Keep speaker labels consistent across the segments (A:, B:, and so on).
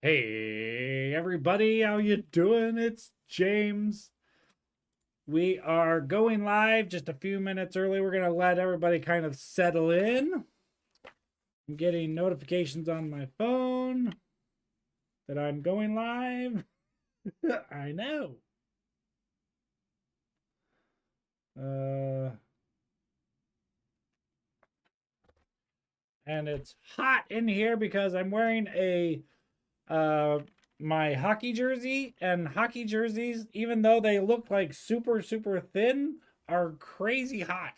A: Hey everybody, how you doing? It's James. We are going live just a few minutes early. We're going to let everybody kind of settle in. I'm getting notifications on my phone that I'm going live. I know. And it's hot in here because I'm wearing a uh my hockey jersey, and hockey jerseys, even though they look like super thin, are crazy hot.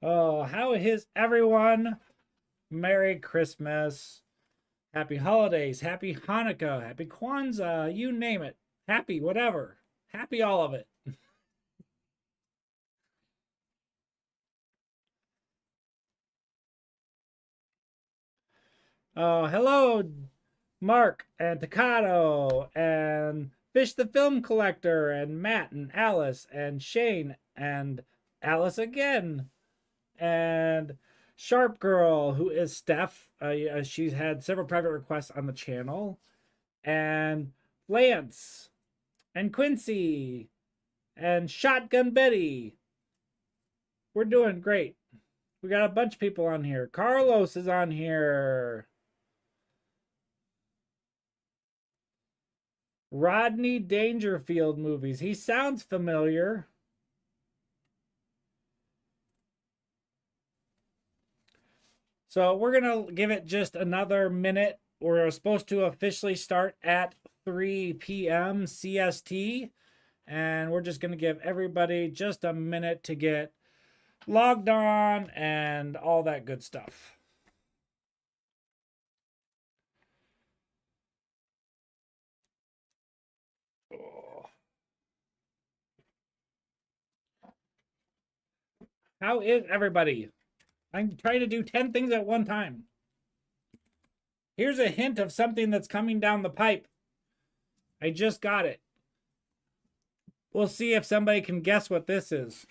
A: Oh, how is everyone? Merry Christmas. Happy holidays. Happy Hanukkah. Happy Kwanzaa. You name it. Happy whatever. Happy all of it. Oh, hello, Mark and Takato and Fish the Film Collector and Matt and Alice and Shane and Alice again and Sharp Girl, who is Steph. She's had several private requests on the channel, and Lance and Quincy and Shotgun Betty. We're doing great. We got a bunch of people on here. Carlos is on here. Rodney Dangerfield movies. He sounds familiar. So we're going to give it just another minute. We're supposed to officially start at 3 p.m. CST. And we're just going to give everybody just a minute to get logged on and all that good stuff. How is everybody? I'm trying to do 10 things at one time. Here's a hint of something that's coming down the pipe. I just got it. We'll see if somebody can guess what this is.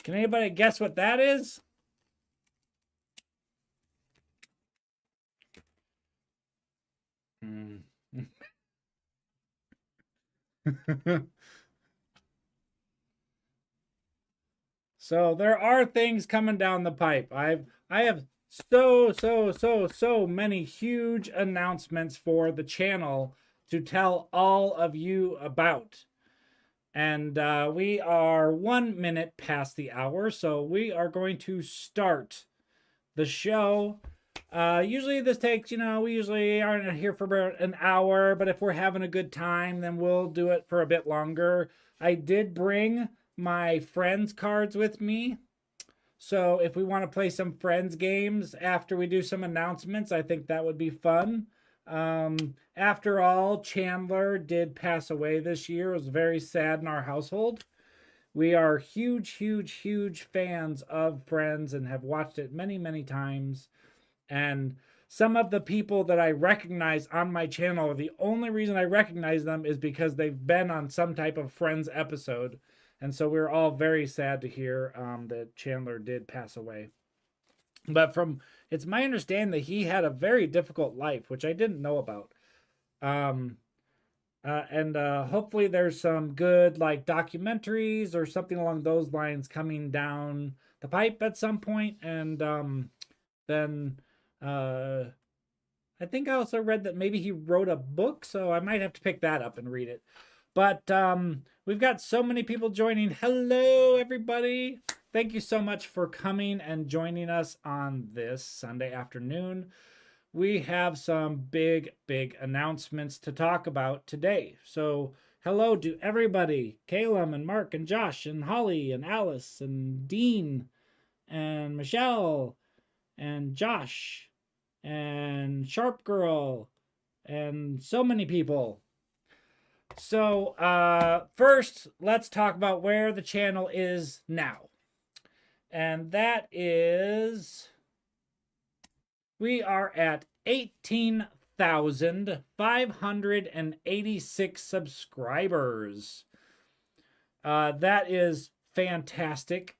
A: Can anybody guess what that is? So there are things coming down the pipe. I have so many huge announcements for the channel to tell all of you about. And we are 1 minute past the hour, so we are going to start the show. Usually this takes, we usually aren't here for about an hour, but if we're having a good time, then we'll do it for a bit longer. I did bring my friends cards with me. So if we want to play some friends games after we do some announcements, I think that would be fun. After all, Chandler did pass away this year. It was very sad in our household. We are huge fans of Friends and have watched it many times. And some of the people that I recognize on my channel, the only reason I recognize them is because they've been on some type of Friends episode. And so we're all very sad to hear that Chandler did pass away. But it's my understanding that he had a very difficult life, which I didn't know about. And hopefully there's some good like documentaries or something along those lines coming down the pipe at some point. And then I think I also read that maybe he wrote a book, so I might have to pick that up and read it. But we've got so many people joining. Hello, everybody. Thank you so much for coming and joining us on this Sunday afternoon. We have some big announcements to talk about today. So hello to everybody. Caleb and Mark and Josh and Holly and Alice and Dean and Michelle and Josh and Sharp Girl and so many people. So first, let's talk about where the channel is now. And that is, we are at 18,586 subscribers. That is fantastic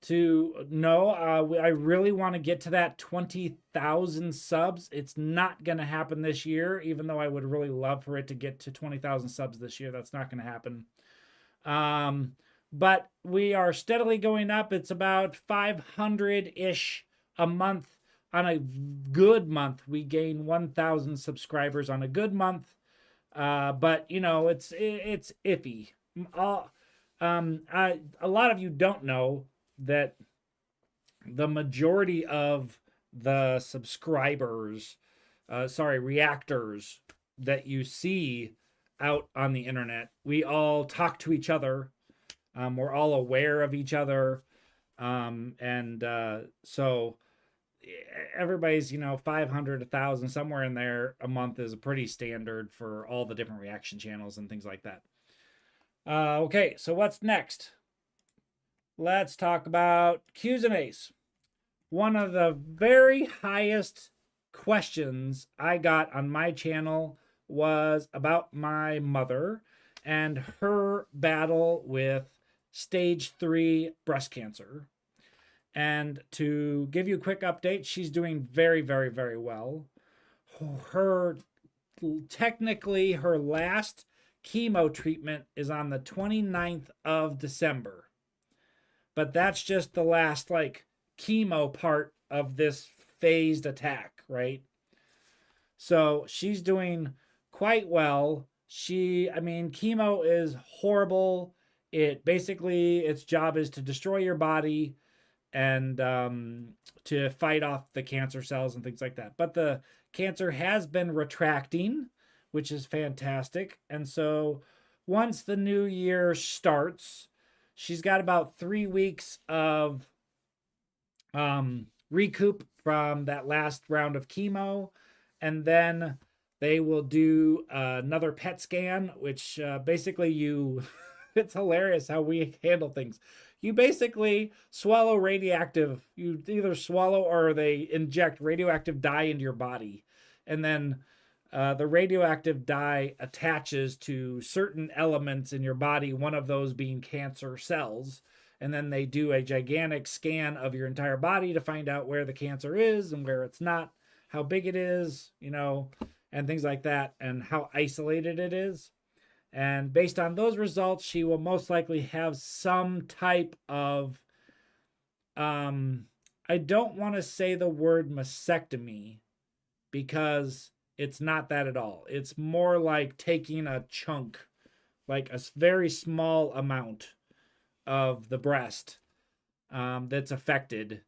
A: to know. I really want to get to that 20,000 subs. It's not going to happen this year, even though I would really love for it to get to 20,000 subs this year. That's not going to happen. But we are steadily going up. It's about 500-ish a month. On a good month, we gain 1,000 subscribers on a good month. But you know, it's iffy. A lot of you don't know that the majority of the subscribers, reactors that you see out on the internet, we all talk to each other. We're all aware of each other. So everybody's, 500, 1,000, somewhere in there a month is a pretty standard for all the different reaction channels and things like that. Okay, so what's next? Let's talk about Q's and A's. One of the very highest questions I got on my channel was about my mother and her battle with stage 3 breast cancer. And to give you a quick update, she's doing very, very, very well. Technically, her last chemo treatment is on the 29th of December. But that's just the last, chemo part of this phased attack, right? So she's doing quite well. Chemo is horrible. Its job is to destroy your body and to fight off the cancer cells and things like that. But the cancer has been retracting, which is fantastic. And so once the new year starts, she's got about 3 weeks of recoup from that last round of chemo. And then they will do another PET scan, which basically it's hilarious how we handle things. You basically swallow you either swallow or they inject radioactive dye into your body. And then the radioactive dye attaches to certain elements in your body, one of those being cancer cells. And then they do a gigantic scan of your entire body to find out where the cancer is and where it's not, how big it is, and things like that, and how isolated it is. And based on those results, she will most likely have some type of, I don't want to say the word mastectomy because it's not that at all. It's more like taking a chunk, like a very small amount of the breast that's affected,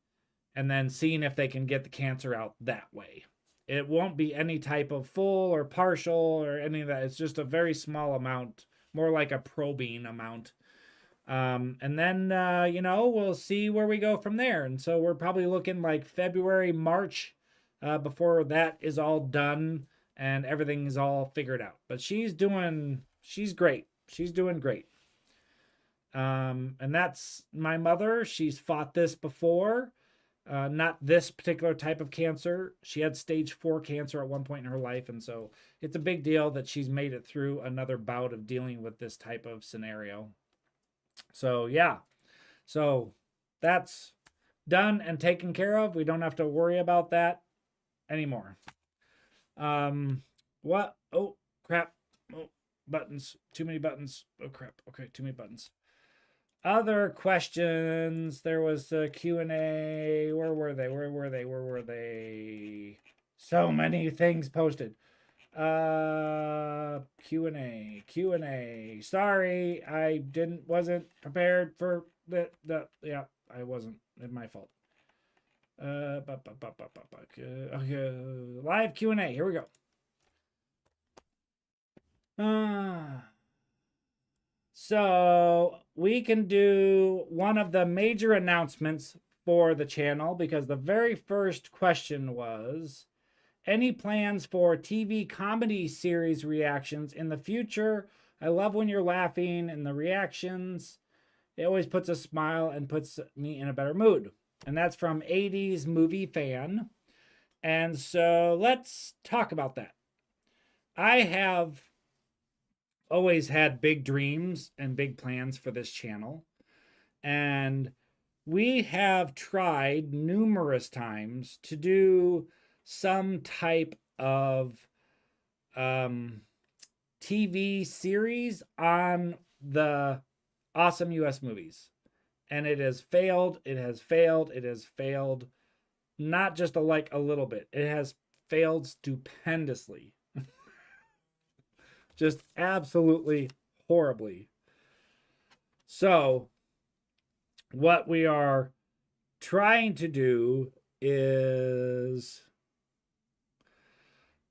A: and then seeing if they can get the cancer out that way. It won't be any type of full or partial or any of that. It's just a very small amount, more like a probing amount. And then, we'll see where we go from there. And so we're probably looking like February, March, before that is all done and everything is all figured out. But she's great. She's doing great. And that's my mother. She's fought this before. Not this particular type of cancer. She had stage 4 cancer at one point in her life. And so it's a big deal that she's made it through another bout of dealing with this type of scenario. So, yeah. So that's done and taken care of. We don't have to worry about that anymore. What? Oh, crap. Oh, buttons. Too many buttons. Oh, crap. Okay, too many buttons. Other questions. There was a Q&A. Where were they? So many things posted. Q&A. Sorry, I wasn't prepared for yeah, I wasn't. It's my fault. Okay, live Q&A. Here we go. So we can do one of the major announcements for the channel because the very first question was any plans for TV comedy series reactions in the future? I love when you're laughing and the reactions. It always puts a smile and puts me in a better mood. And that's from 80s movie fan. And so let's talk about that. I have always had big dreams and big plans for this channel. And we have tried numerous times to do some type of TV series on the awesome US movies. And it has failed. It has failed. It has failed. Not just a little bit. It has failed stupendously. Just absolutely horribly. So, what we are trying to do is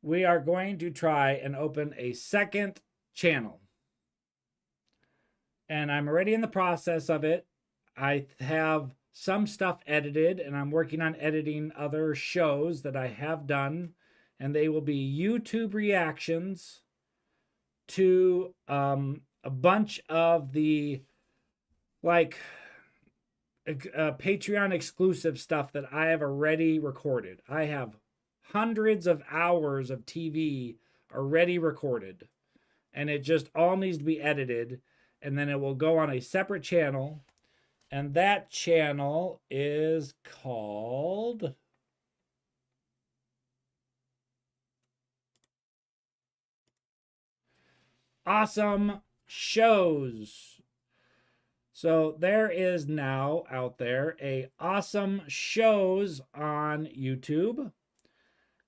A: we are going to try and open a second channel. And I'm already in the process of it. I have some stuff edited, and I'm working on editing other shows that I have done. And they will be YouTube reactions to a bunch of the Patreon exclusive stuff that I have already recorded. I have hundreds of hours of TV already recorded, and it just all needs to be edited, and then it will go on a separate channel, and that channel is called Awesome Shows. So there is now out there a Awesome Shows on YouTube.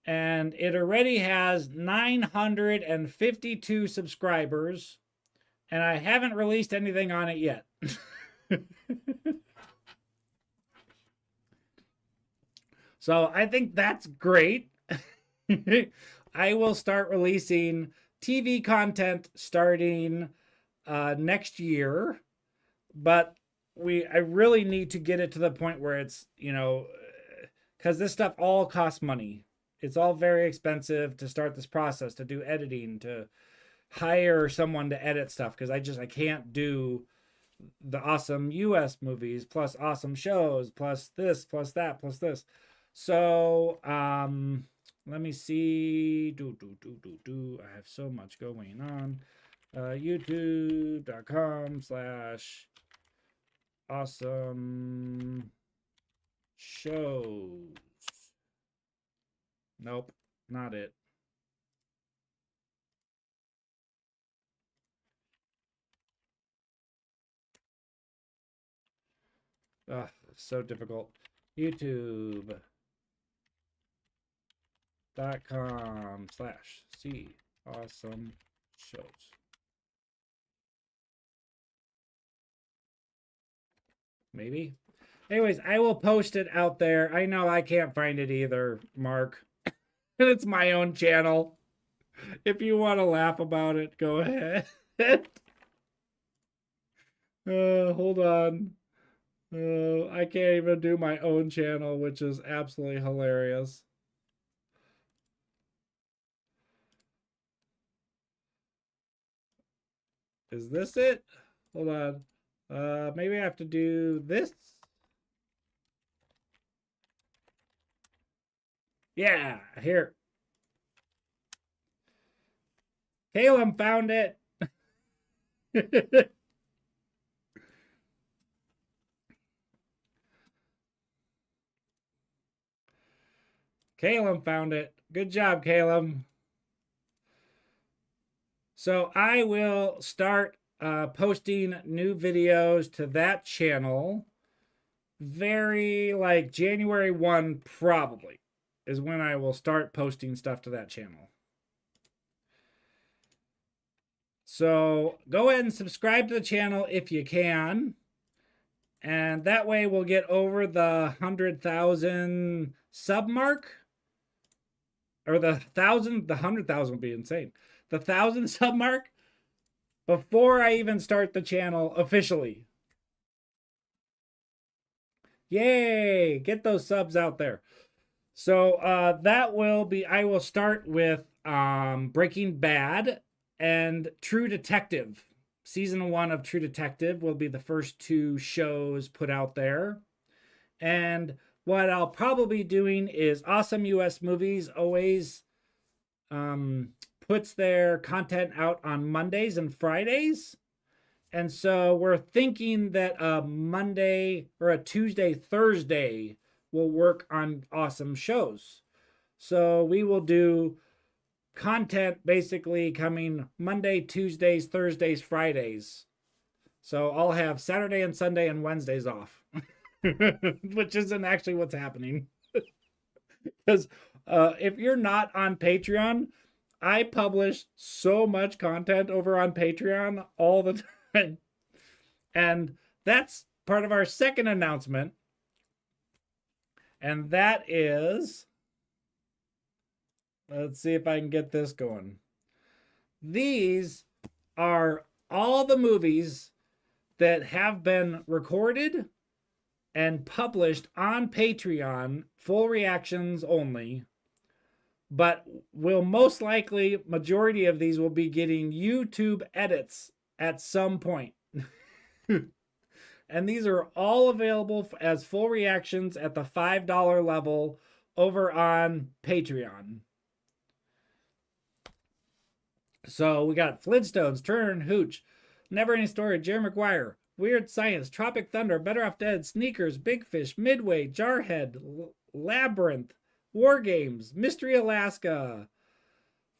A: And it already has 952 subscribers. And I haven't released anything on it yet. So I think that's great. I will start releasing TV content starting next year. But I really need to get it to the point where it's, because this stuff all costs money. It's all very expensive to start this process, to do editing, to hire someone to edit stuff, because I can't do the awesome US movies plus awesome shows plus this plus that plus this. So let me see. I have so much going on. YouTube.com/awesome shows. Nope, not it. Ugh, so difficult. YouTube.com/see awesome shows. Maybe. Anyways, I will post it out there. I know I can't find it either, Mark. It's my own channel. If you want to laugh about it, go ahead. Hold on. I can't even do my own channel, which is absolutely hilarious. Is this it? Hold on. Maybe I have to do this. Yeah, here. Caleb found it. Caleb found it. Good job, Caleb. So I will start posting new videos to that channel very January 1 probably is when I will start posting stuff to that channel. So go ahead and subscribe to the channel if you can. And that way we'll get over the 100,000 sub mark. Or the 100,000 would be insane. The 1,000 sub mark before I even start the channel officially. Yay! Get those subs out there. So that will be, I will start with Breaking Bad and True Detective. Season 1 of True Detective will be the first 2 shows put out there. And what I'll probably be doing is Awesome US Movies always puts their content out on Mondays and Fridays. And so we're thinking that a Monday or a Tuesday, Thursday will work on awesome shows. So we will do content basically coming Monday, Tuesdays, Thursdays, Fridays. So I'll have Saturday and Sunday and Wednesdays off, which isn't actually what's happening. Because if you're not on Patreon, I publish so much content over on Patreon all the time. And that's part of our second announcement. And that is, let's see if I can get this going. These are all the movies that have been recorded and published on Patreon, full reactions only, but will most likely, majority of these will be getting YouTube edits at some point. And these are all available as full reactions at the $5 level over on Patreon. So we got Flintstones, Turn, Hooch, Never Ending Story, Jerry Maguire, Weird Science, Tropic Thunder, Better Off Dead, Sneakers, Big Fish, Midway, Jarhead, Labyrinth, War Games, Mystery Alaska,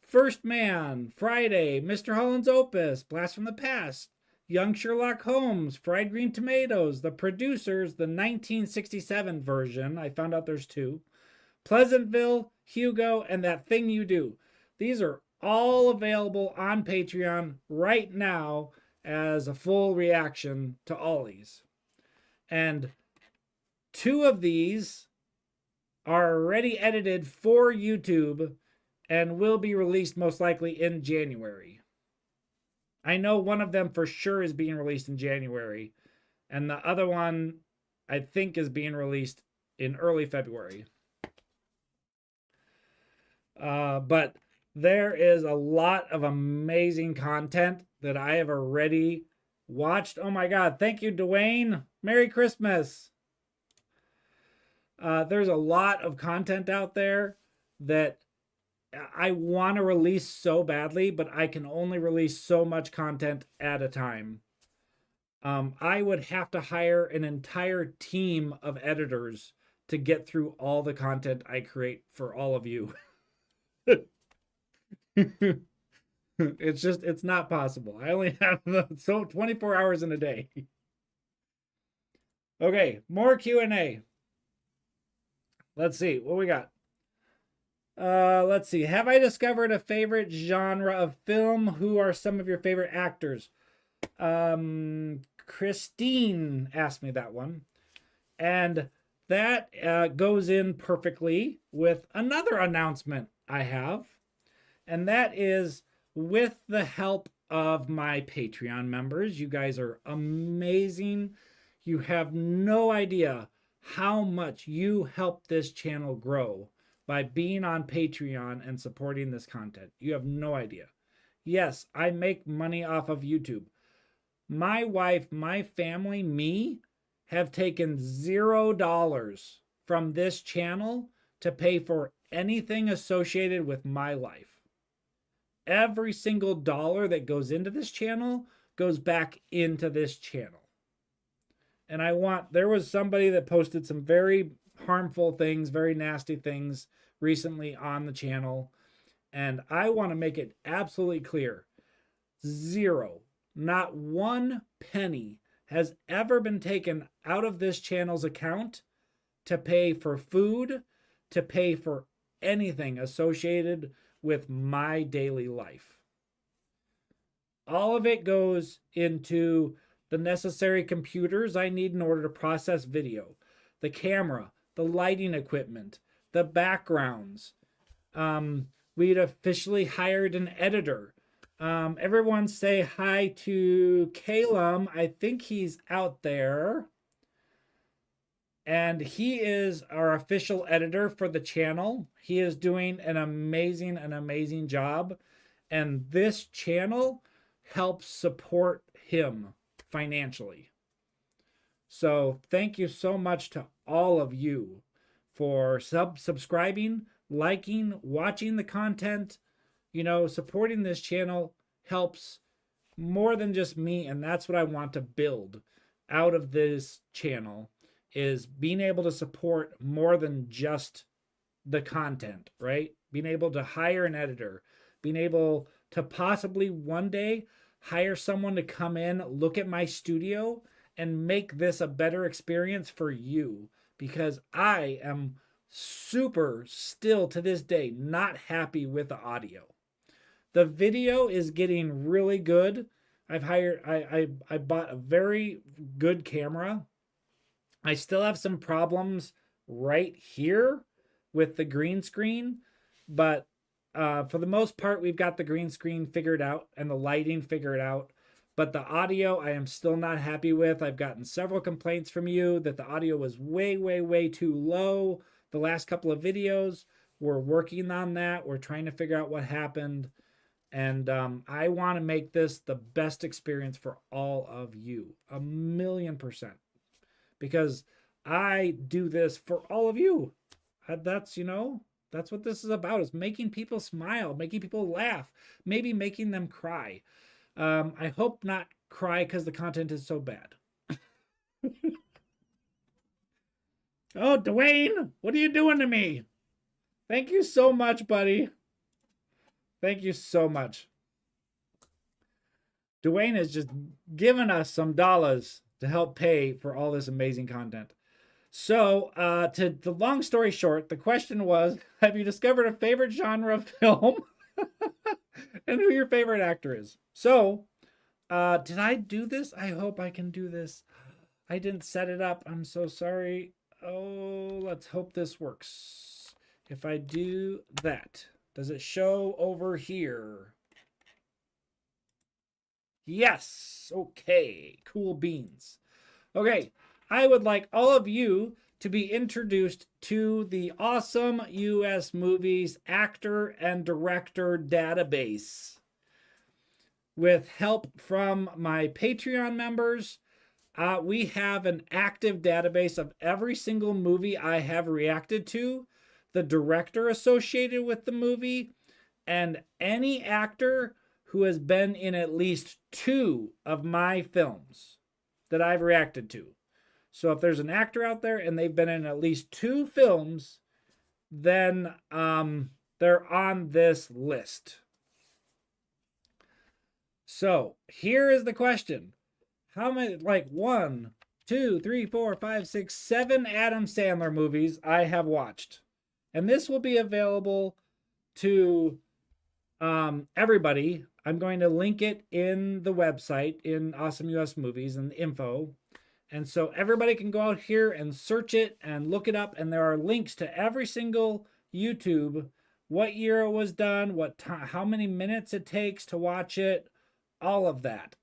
A: First Man, Friday, Mr. Holland's Opus, Blast from the Past, Young Sherlock Holmes, Fried Green Tomatoes, The Producers, the 1967 version. I found out there's 2. Pleasantville, Hugo, and That Thing You Do. These are all available on Patreon right now as a full reaction to all these. And 2 of these are already edited for YouTube and will be released most likely in January. I know one of them for sure is being released in January, and the other one I think is being released in early February. But there is a lot of amazing content that I have already watched. Oh my God. Thank you, Dwayne. Merry Christmas. There's a lot of content out there that I want to release so badly, but I can only release so much content at a time. I would have to hire an entire team of editors to get through all the content I create for all of you. It's not possible. I only have 24 hours in a day. Okay, more Q&A. Let's see what we got. Let's see. Have I discovered a favorite genre of film? Who are some of your favorite actors? Christine asked me that one. And that goes in perfectly with another announcement I have. And that is with the help of my Patreon members. You guys are amazing. You have no idea how much you help this channel grow by being on Patreon and supporting this content. You have no idea. Yes, I make money off of YouTube. My wife, my family, me, have taken $0 from this channel to pay for anything associated with my life. Every single dollar that goes into this channel goes back into this channel. And there was somebody that posted some very harmful things, very nasty things recently on the channel. And I want to make it absolutely clear. 0, not 1 penny has ever been taken out of this channel's account to pay for food, to pay for anything associated with my daily life. All of it goes into the necessary computers I need in order to process video, the camera, the lighting equipment, the backgrounds. We'd officially hired an editor. Everyone say hi to Calum. I think he's out there. And he is our official editor for the channel. He is doing an amazing job. And this channel helps support him financially. So thank you so much to all of you for subscribing, liking, watching the content. You know, supporting this channel helps more than just me, and that's what I want to build out of this channel, is being able to support more than just the content, right? Being able to hire an editor, being able to possibly one day hire someone to come in, look at my studio, and make this a better experience for you, because I am super still to this day not happy with the audio. The video is getting really good. I bought a very good camera. I still have some problems right here with the green screen, but for the most part, we've got the green screen figured out and the lighting figured out. But the audio, I am still not happy with. I've gotten several complaints from you that the audio was way too low the last couple of videos. We're working on that. We're trying to figure out what happened. And I want to make this the best experience for all of you, 1,000,000%. Because I do this for all of you. That's, you know, that's what this is about, is making people smile, making people laugh, maybe making them cry. I hope not cry because the content is so bad. Oh, Dwayne, what are you doing to me? Thank you so much, buddy. Thank you so much. Dwayne has just given us some dollars to help pay for all this amazing content. So, to the long story short, the question was, have you discovered a favorite genre of film? And who your favorite actor is. So, did I do this? I hope I can do this. I didn't set it up. I'm so sorry. Oh, let's hope this works. If I do that, does it show over here? Yes. Okay. Cool beans. Okay. I would like all of you to be introduced to the Awesome US Movies Actor and Director Database. With help from my Patreon members, we have an active database of every single movie I have reacted to, the director associated with the movie, and any actor who has been in at least 2 of my films that I've reacted to. So if there's an actor out there and they've been in at least 2 films, then they're on this list. So here is the question. How many, like 1, 2, 3, 4, 5, 6, 7 Adam Sandler movies I have watched. And this will be available to everybody. I'm going to link it in the website in Awesome US Movies and the info. And so everybody can go out here and search it and look it up. And there are links to every single YouTube, what year it was done, what time, how many minutes it takes to watch it, all of that.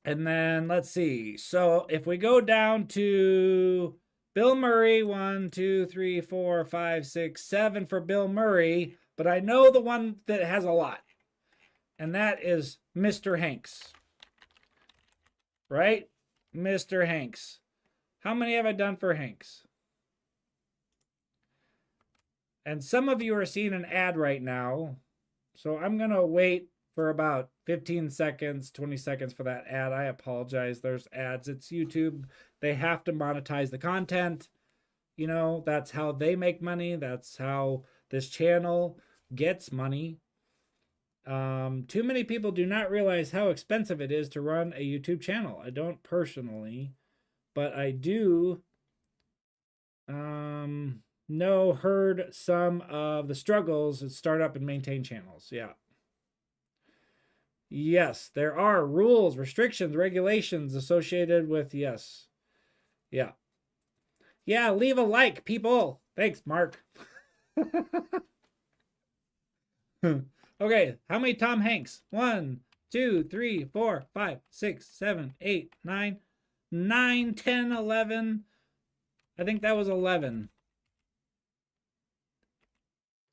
A: And then let's see. So if we go down to Bill Murray, 1, 2, 3, 4, 5, 6, 7 for Bill Murray, but I know the one that has a lot, and that is Mr. Hanks. Right? Mr. Hanks. How many have I done for Hanks? And some of you are seeing an ad right now, so I'm going to wait for about 15 seconds, 20 seconds for that ad. I apologize. There's ads. It's YouTube. They have to monetize the content. You know, that's how they make money. That's how this channel gets money. Too many people do not realize how expensive it is to run a YouTube channel. I don't personally, but I do heard some of the struggles that start up and maintain channels. Yeah. Yes, there are rules, restrictions, regulations associated with, yes. Yeah. Yeah, leave a like, people. Thanks, Mark. Okay, how many Tom Hanks? 1, 2, 3, 4, 5, 6, 7, 8, 9. 9, 10, 11. I think that was 11.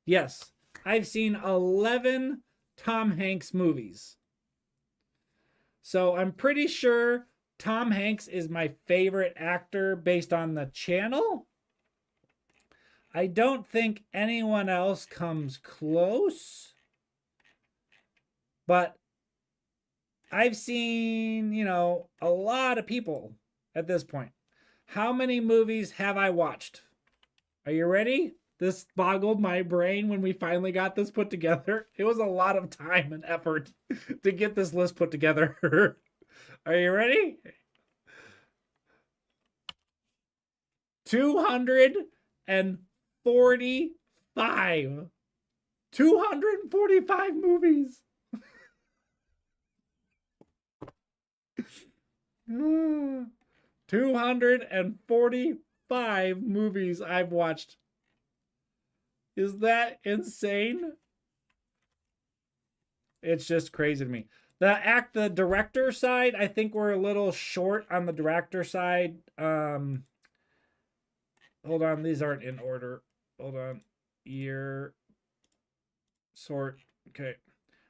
A: Yes, I've seen 11 Tom Hanks movies. So I'm pretty sure Tom Hanks is my favorite actor based on the channel. I don't think anyone else comes close. But I've seen, a lot of people at this point. How many movies have I watched? Are you ready? This boggled my brain when we finally got this put together. It was a lot of time and effort to get this list put together. Are you ready? 245. 245 movies. 245 movies I've watched. Is that insane? It's just crazy to me. The director side, I think we're a little short on the director side. Hold on, these aren't in order. Hold on. Year sort. Okay.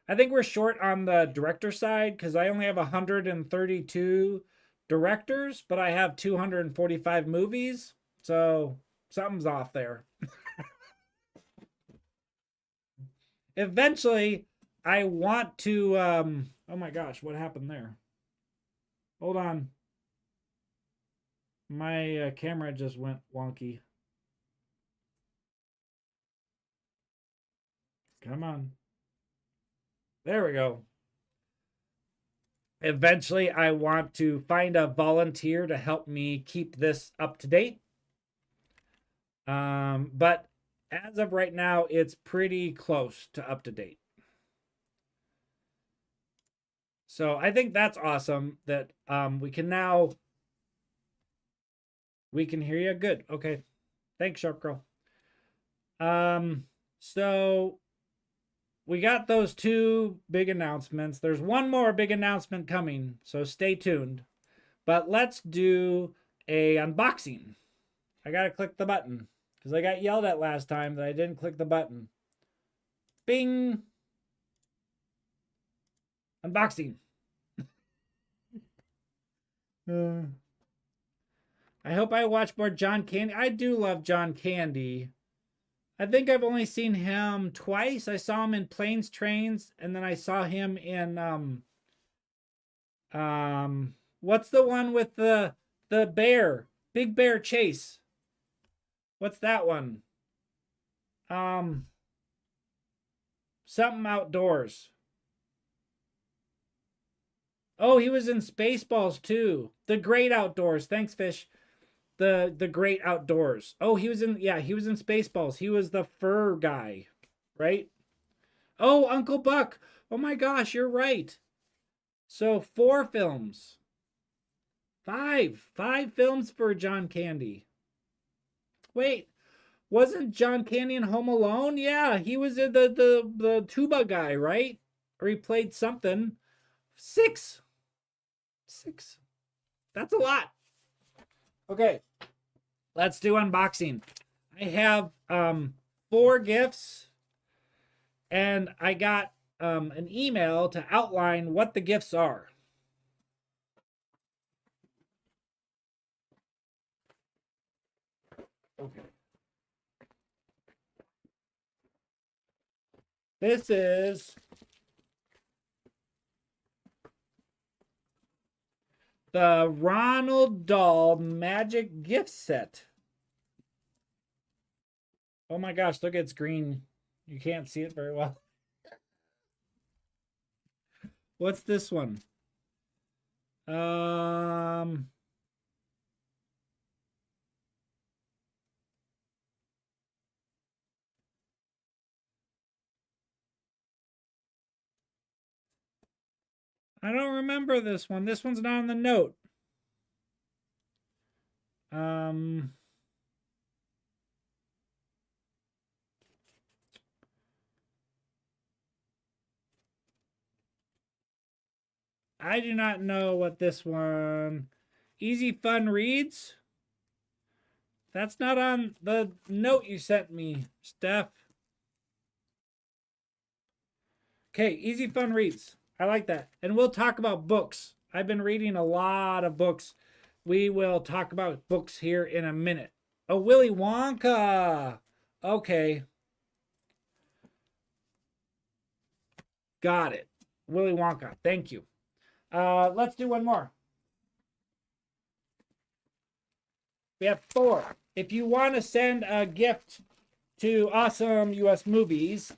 A: I think we're short on the director side because I only have 132 directors, but I have 245 movies. So something's off there. Eventually, I want to. Oh my gosh, what happened there? Hold on. My camera just went wonky. Come on. There we go. Eventually, I want to find a volunteer to help me keep this up to date. But as of right now, it's pretty close to up to date. So I think that's awesome that we can hear you. Good. Okay. Thanks, Sharp Girl. So we got those two big announcements. There's one more big announcement coming, so stay tuned. But let's do a unboxing. I gotta click the button because I got yelled at last time that I didn't click the button. Bing! Unboxing. I hope I watch more John Candy. I do love John Candy. I think I've only seen him twice. I saw him in Planes, Trains, and then I saw him in what's the one with the bear? Big Bear Chase. What's that one? Something outdoors. Oh, he was in Spaceballs too. The Great Outdoors. Thanks, Fish. The Great Outdoors. Oh, he was in Spaceballs. He was the fur guy, right? Oh, Uncle Buck. Oh my gosh, you're right. So 4 films. 5 films for John Candy. Wait, wasn't John Candy in Home Alone? Yeah, he was in the tuba guy, right? Or he played something. 6. That's a lot. Okay, let's do unboxing. I have 4 gifts, and I got an email to outline what the gifts are. Okay. This is the Ronald Dahl Magic Gift Set. Oh my gosh, look, it's green. You can't see it very well. What's this one? I don't remember this one. This one's not on the note. I do not know what this one. Easy Fun Reads. That's not on the note you sent me, Steph. Okay, Easy Fun Reads. I like that. And we'll talk about books. I've been reading a lot of books. We will talk about books here in a minute. Oh, Willy Wonka. Okay. Got it. Willy Wonka. Thank you. Let's do one more. We have 4. If you want to send a gift to Awesome US Movies,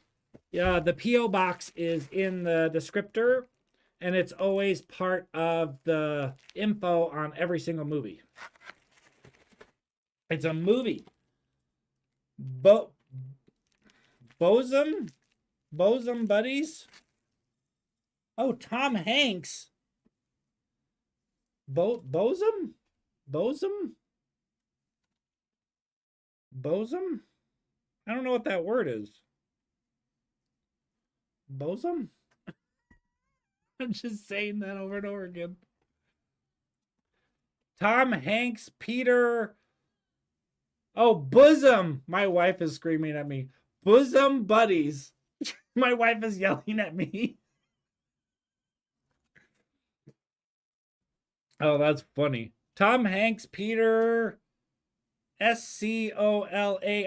A: the P.O. box is in the descriptor, and it's always part of the info on every single movie. It's a movie. Bosom Buddies? Oh, Tom Hanks. Bosom? I don't know what that word is. Bosom? I'm just saying that over and over again. Tom Hanks, Peter. Oh, bosom. My wife is screaming at me. Bosom Buddies. My wife is yelling at me. Oh, that's funny. Tom Hanks, Peter Scolari.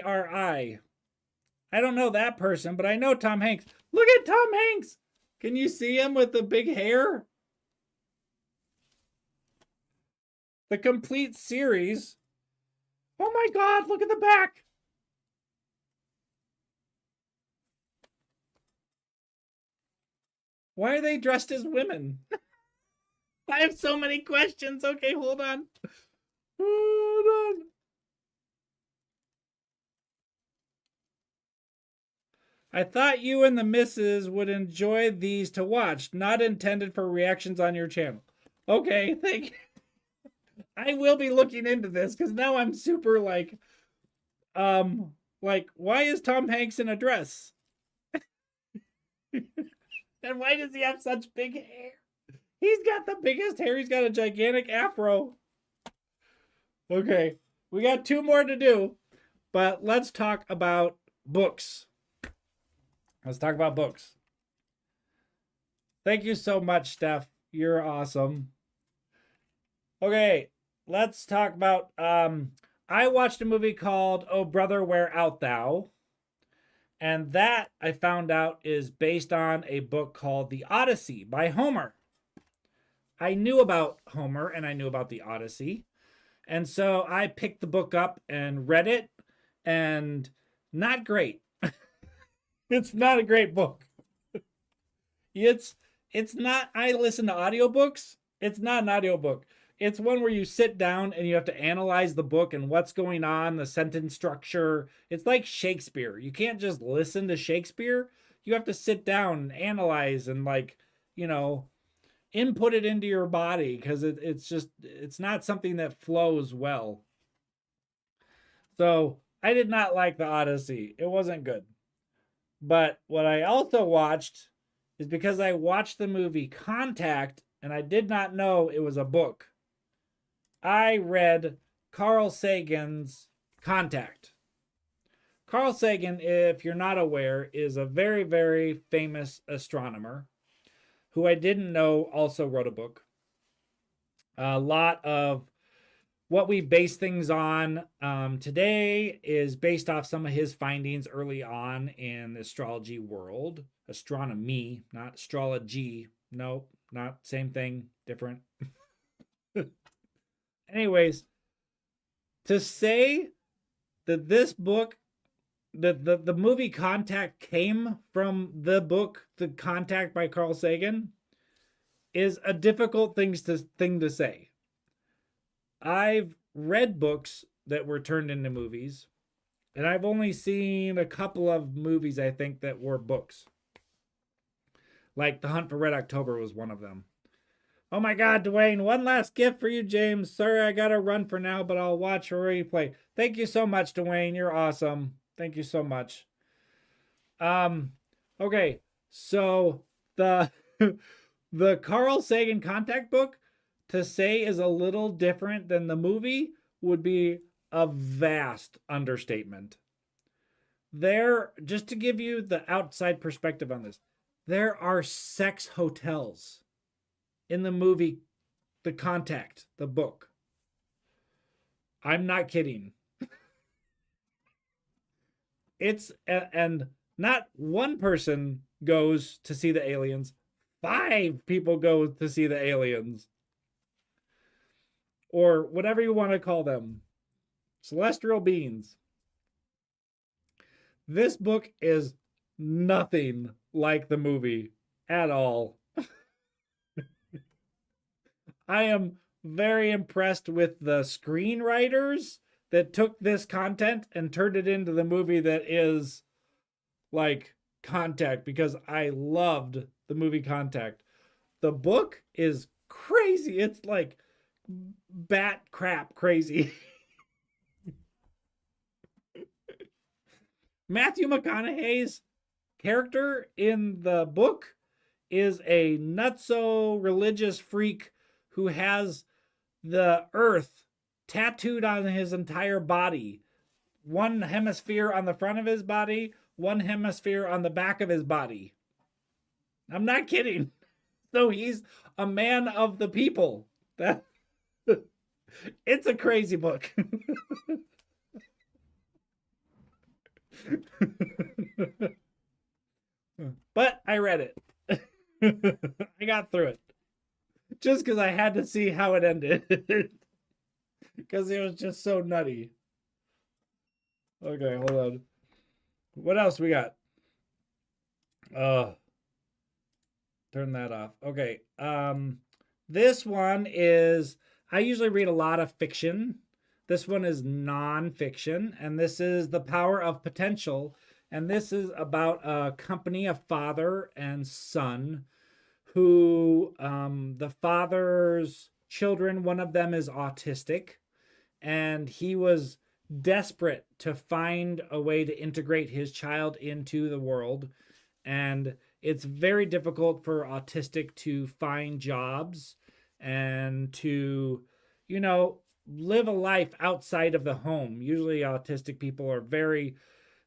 A: I don't know that person, but I know Tom Hanks. Look at Tom Hanks. Can you see him with the big hair? The complete series. Oh my God, look at the back. Why are they dressed as women? I have so many questions. Okay, hold on. Hold on. I thought you and the missus would enjoy these to watch, not intended for reactions on your channel. Okay, thank you. I will be looking into this because now I'm super like, why is Tom Hanks in a dress? And why does he have such big hair? He's got the biggest hair. He's got a gigantic afro. Okay, we got 2 more to do, but let's talk about books. Let's talk about books. Thank you so much, Steph. You're awesome. Okay, let's talk about, I watched a movie called Oh Brother, Where Art Thou? And that, I found out, is based on a book called The Odyssey by Homer. I knew about Homer and I knew about the Odyssey. And so I picked the book up and read it, and not great. It's not a great book. It's not, I listen to audiobooks. It's not an audiobook. It's one where you sit down and you have to analyze the book and what's going on, the sentence structure. It's like Shakespeare. You can't just listen to Shakespeare. You have to sit down and analyze and input it into your body, because it's not something that flows well. So I did not like the Odyssey. It wasn't good. But what I also watched is, because I watched the movie Contact and I did not know it was a book, I read Carl Sagan's Contact. Carl Sagan, if you're not aware, is a very, very famous astronomer who I didn't know also wrote a book. A lot of what we base things on today is based off some of his findings early on in the astrology world. Astronomy, not astrology. Nope, not same thing, different. Anyways, to say that this book, the movie Contact came from the book The Contact by Carl Sagan, is a difficult thing to say. I've read books that were turned into movies, and I've only seen a couple of movies, I think, that were books. Like The Hunt for Red October was one of them. Oh my God, Dwayne, one last gift for you, James. Sorry, I gotta run for now, but I'll watch a replay. Thank you so much, Dwayne. You're awesome. Thank you so much. Okay, so the Carl Sagan Contact book, to say is a little different than the movie would be a vast understatement. There, just to give you the outside perspective on this, there are sex hotels in the movie The Contact, the book. I'm not kidding. And not one person goes to see the aliens. 5 people go to see the aliens. Or whatever you want to call them. Celestial beings. This book is nothing like the movie at all. I am very impressed with the screenwriters that took this content and turned it into the movie that is like Contact, because I loved the movie Contact. The book is crazy. It's like bat crap crazy. Matthew McConaughey's character in the book is a nutso religious freak who has the earth tattooed on his entire body. One hemisphere on the front of his body, one hemisphere on the back of his body. I'm not kidding. So he's a man of the people. That it's a crazy book. But I read it. I got through it. Just because I had to see how it ended. Because it was just so nutty. Okay, hold on. What else we got? Turn that off. Okay. This one is, I usually read a lot of fiction. This one is nonfiction, and this is The Power of Potential. And this is about a company, a father and son, who the father's children, one of them is autistic, and he was desperate to find a way to integrate his child into the world. And it's very difficult for autistic to find jobs and to, live a life outside of the home. Usually autistic people are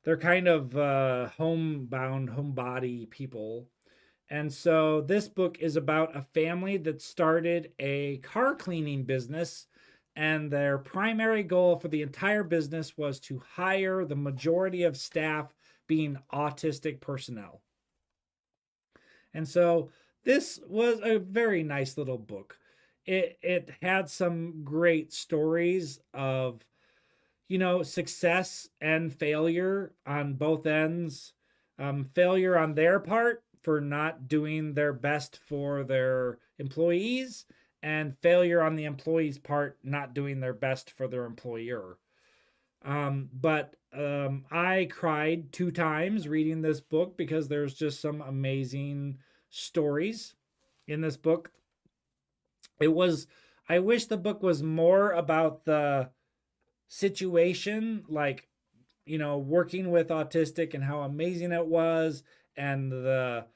A: they're kind of homebound, homebody people. And so this book is about a family that started a car cleaning business, and their primary goal for the entire business was to hire the majority of staff being autistic personnel. And so this was a very nice little book. It had some great stories of, success and failure on both ends. Failure on their part for not doing their best for their employees, and failure on the employees' part not doing their best for their employer. But I cried 2 times reading this book because there's just some amazing stories in this book. I wish the book was more about the situation, like, working with autistic and how amazing it was, and the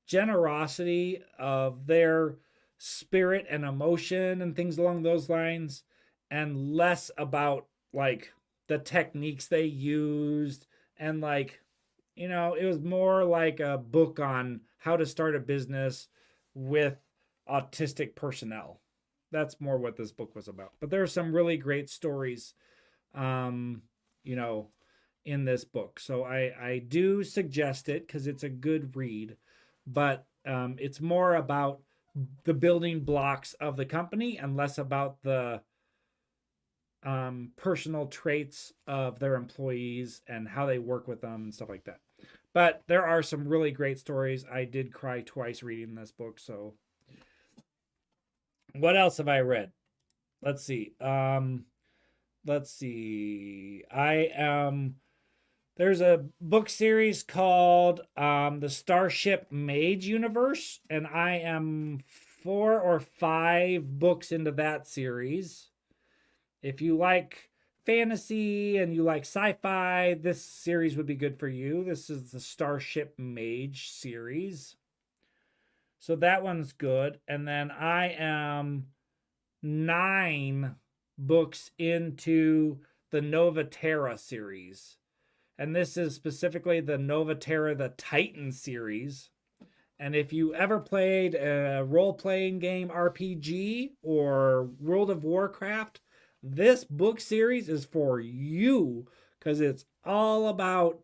A: generosity of their spirit and emotion and things along those lines, and less about like the techniques they used, and like, it was more like a book on how to start a business with autistic personnel. That's more what this book was about. But there are some really great stories, in this book. So I do suggest it because it's a good read, but it's more about the building blocks of the company and less about the personal traits of their employees and how they work with them and stuff like that. But there are some really great stories. I did cry twice reading this book. So what else have I read? Let's see. There's a book series called the Starship Mage Universe, and I am 4 or 5 books into that series. If you like fantasy and you like sci-fi, this series would be good for you. This is the Starship Mage series. So that one's good. And then I am 9 books into the Nova Terra series. And this is specifically the Nova Terra the Titan series. And if you ever played a role-playing game RPG or World of Warcraft, this book series is for you because it's all about,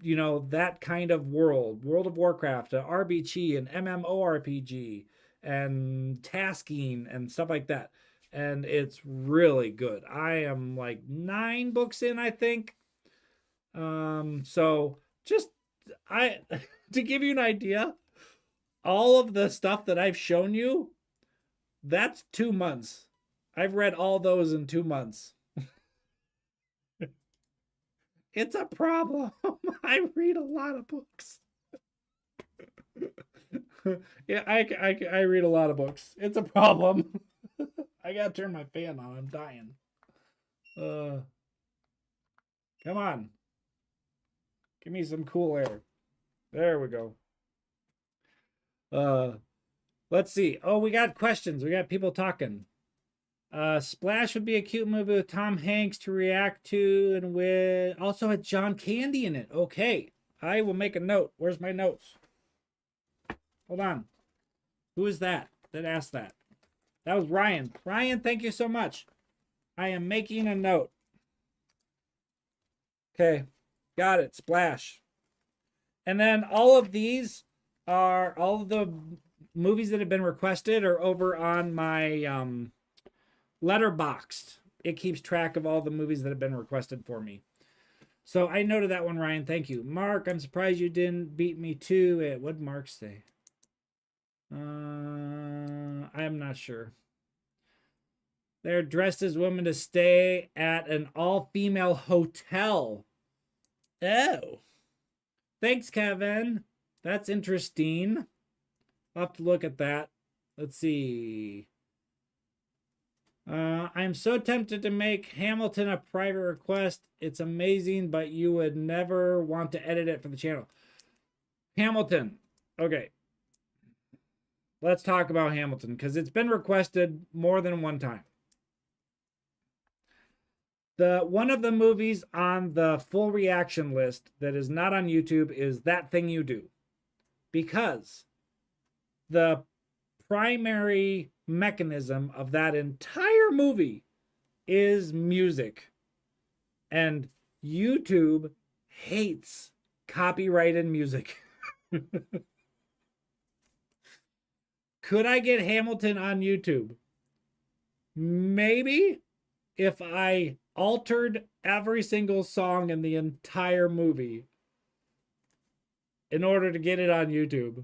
A: you know, that kind of World of Warcraft, an RPG, an MMORPG, and tasking and stuff like that. And it's really good. I am like 9 books in, I think. So just I to give you an idea, all of the stuff that I've shown you, that's 2 months. I've read all those in 2 months. It's a problem. I read a lot of books. Yeah, I read a lot of books. It's a problem. I gotta turn my fan on. I'm dying. Come on. Give me some cool air. There we go. Let's see. Oh, we got questions. We got people talking. Splash would be a cute movie with Tom Hanks to react to, and with also had John Candy in it. Okay, I will make a note. Where's my notes? Hold on. Who is that asked that? That was Ryan. Ryan, thank you so much. I am making a note. Okay, got it. Splash. And then all of these are all of the movies that have been requested are over on my Letterboxd. It keeps track of all the movies that have been requested for me. So I noted that one, Ryan. Thank you. Mark, I'm surprised you didn't beat me to it. What did Mark say? I am not sure. They're dressed as women to stay at an all-female hotel. Oh. Thanks, Kevin. That's interesting. I'll have to look at that. Let's see. I'm so tempted to make Hamilton a private request. It's amazing, but you would never want to edit it for the channel. Hamilton. Okay. Let's talk about Hamilton because it's been requested more than one time. One of the movies on the full reaction list that is not on YouTube is That Thing You Do. Because the primary mechanism of that entire movie is music. And YouTube hates copyrighted music. Could I get Hamilton on YouTube? Maybe, if I altered every single song in the entire movie in order to get it on YouTube.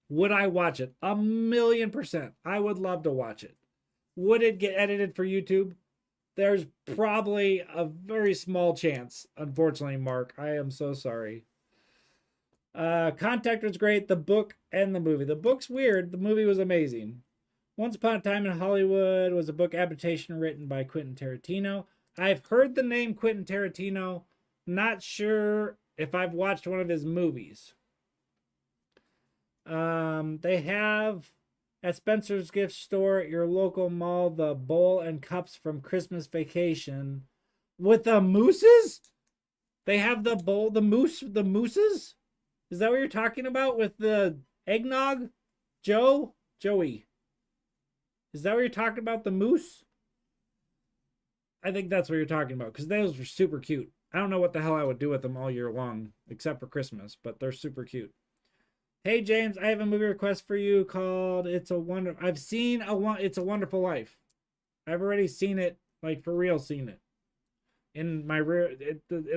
A: Would I watch it? 1,000,000%. I would love to watch it. Would it get edited for YouTube? There's probably a very small chance, unfortunately, Mark. I am so sorry. Contact was great. The book and the movie. The book's weird. The movie was amazing. Once Upon a Time in Hollywood was a book adaptation written by Quentin Tarantino. I've heard the name Quentin Tarantino. Not sure if I've watched one of his movies. They have at Spencer's gift store at your local mall the bowl and cups from Christmas Vacation with the mooses. They have the bowl, the mooses. Is that what you're talking about with the eggnog? Joey. Is that what you're talking about? The moose? I think that's what you're talking about because those were super cute. I don't know what the hell I would do with them all year long except for Christmas, but they're super cute. Hey James, I have a movie request for you called It's a Wonderful Life. I've already seen it, like for real seen it. In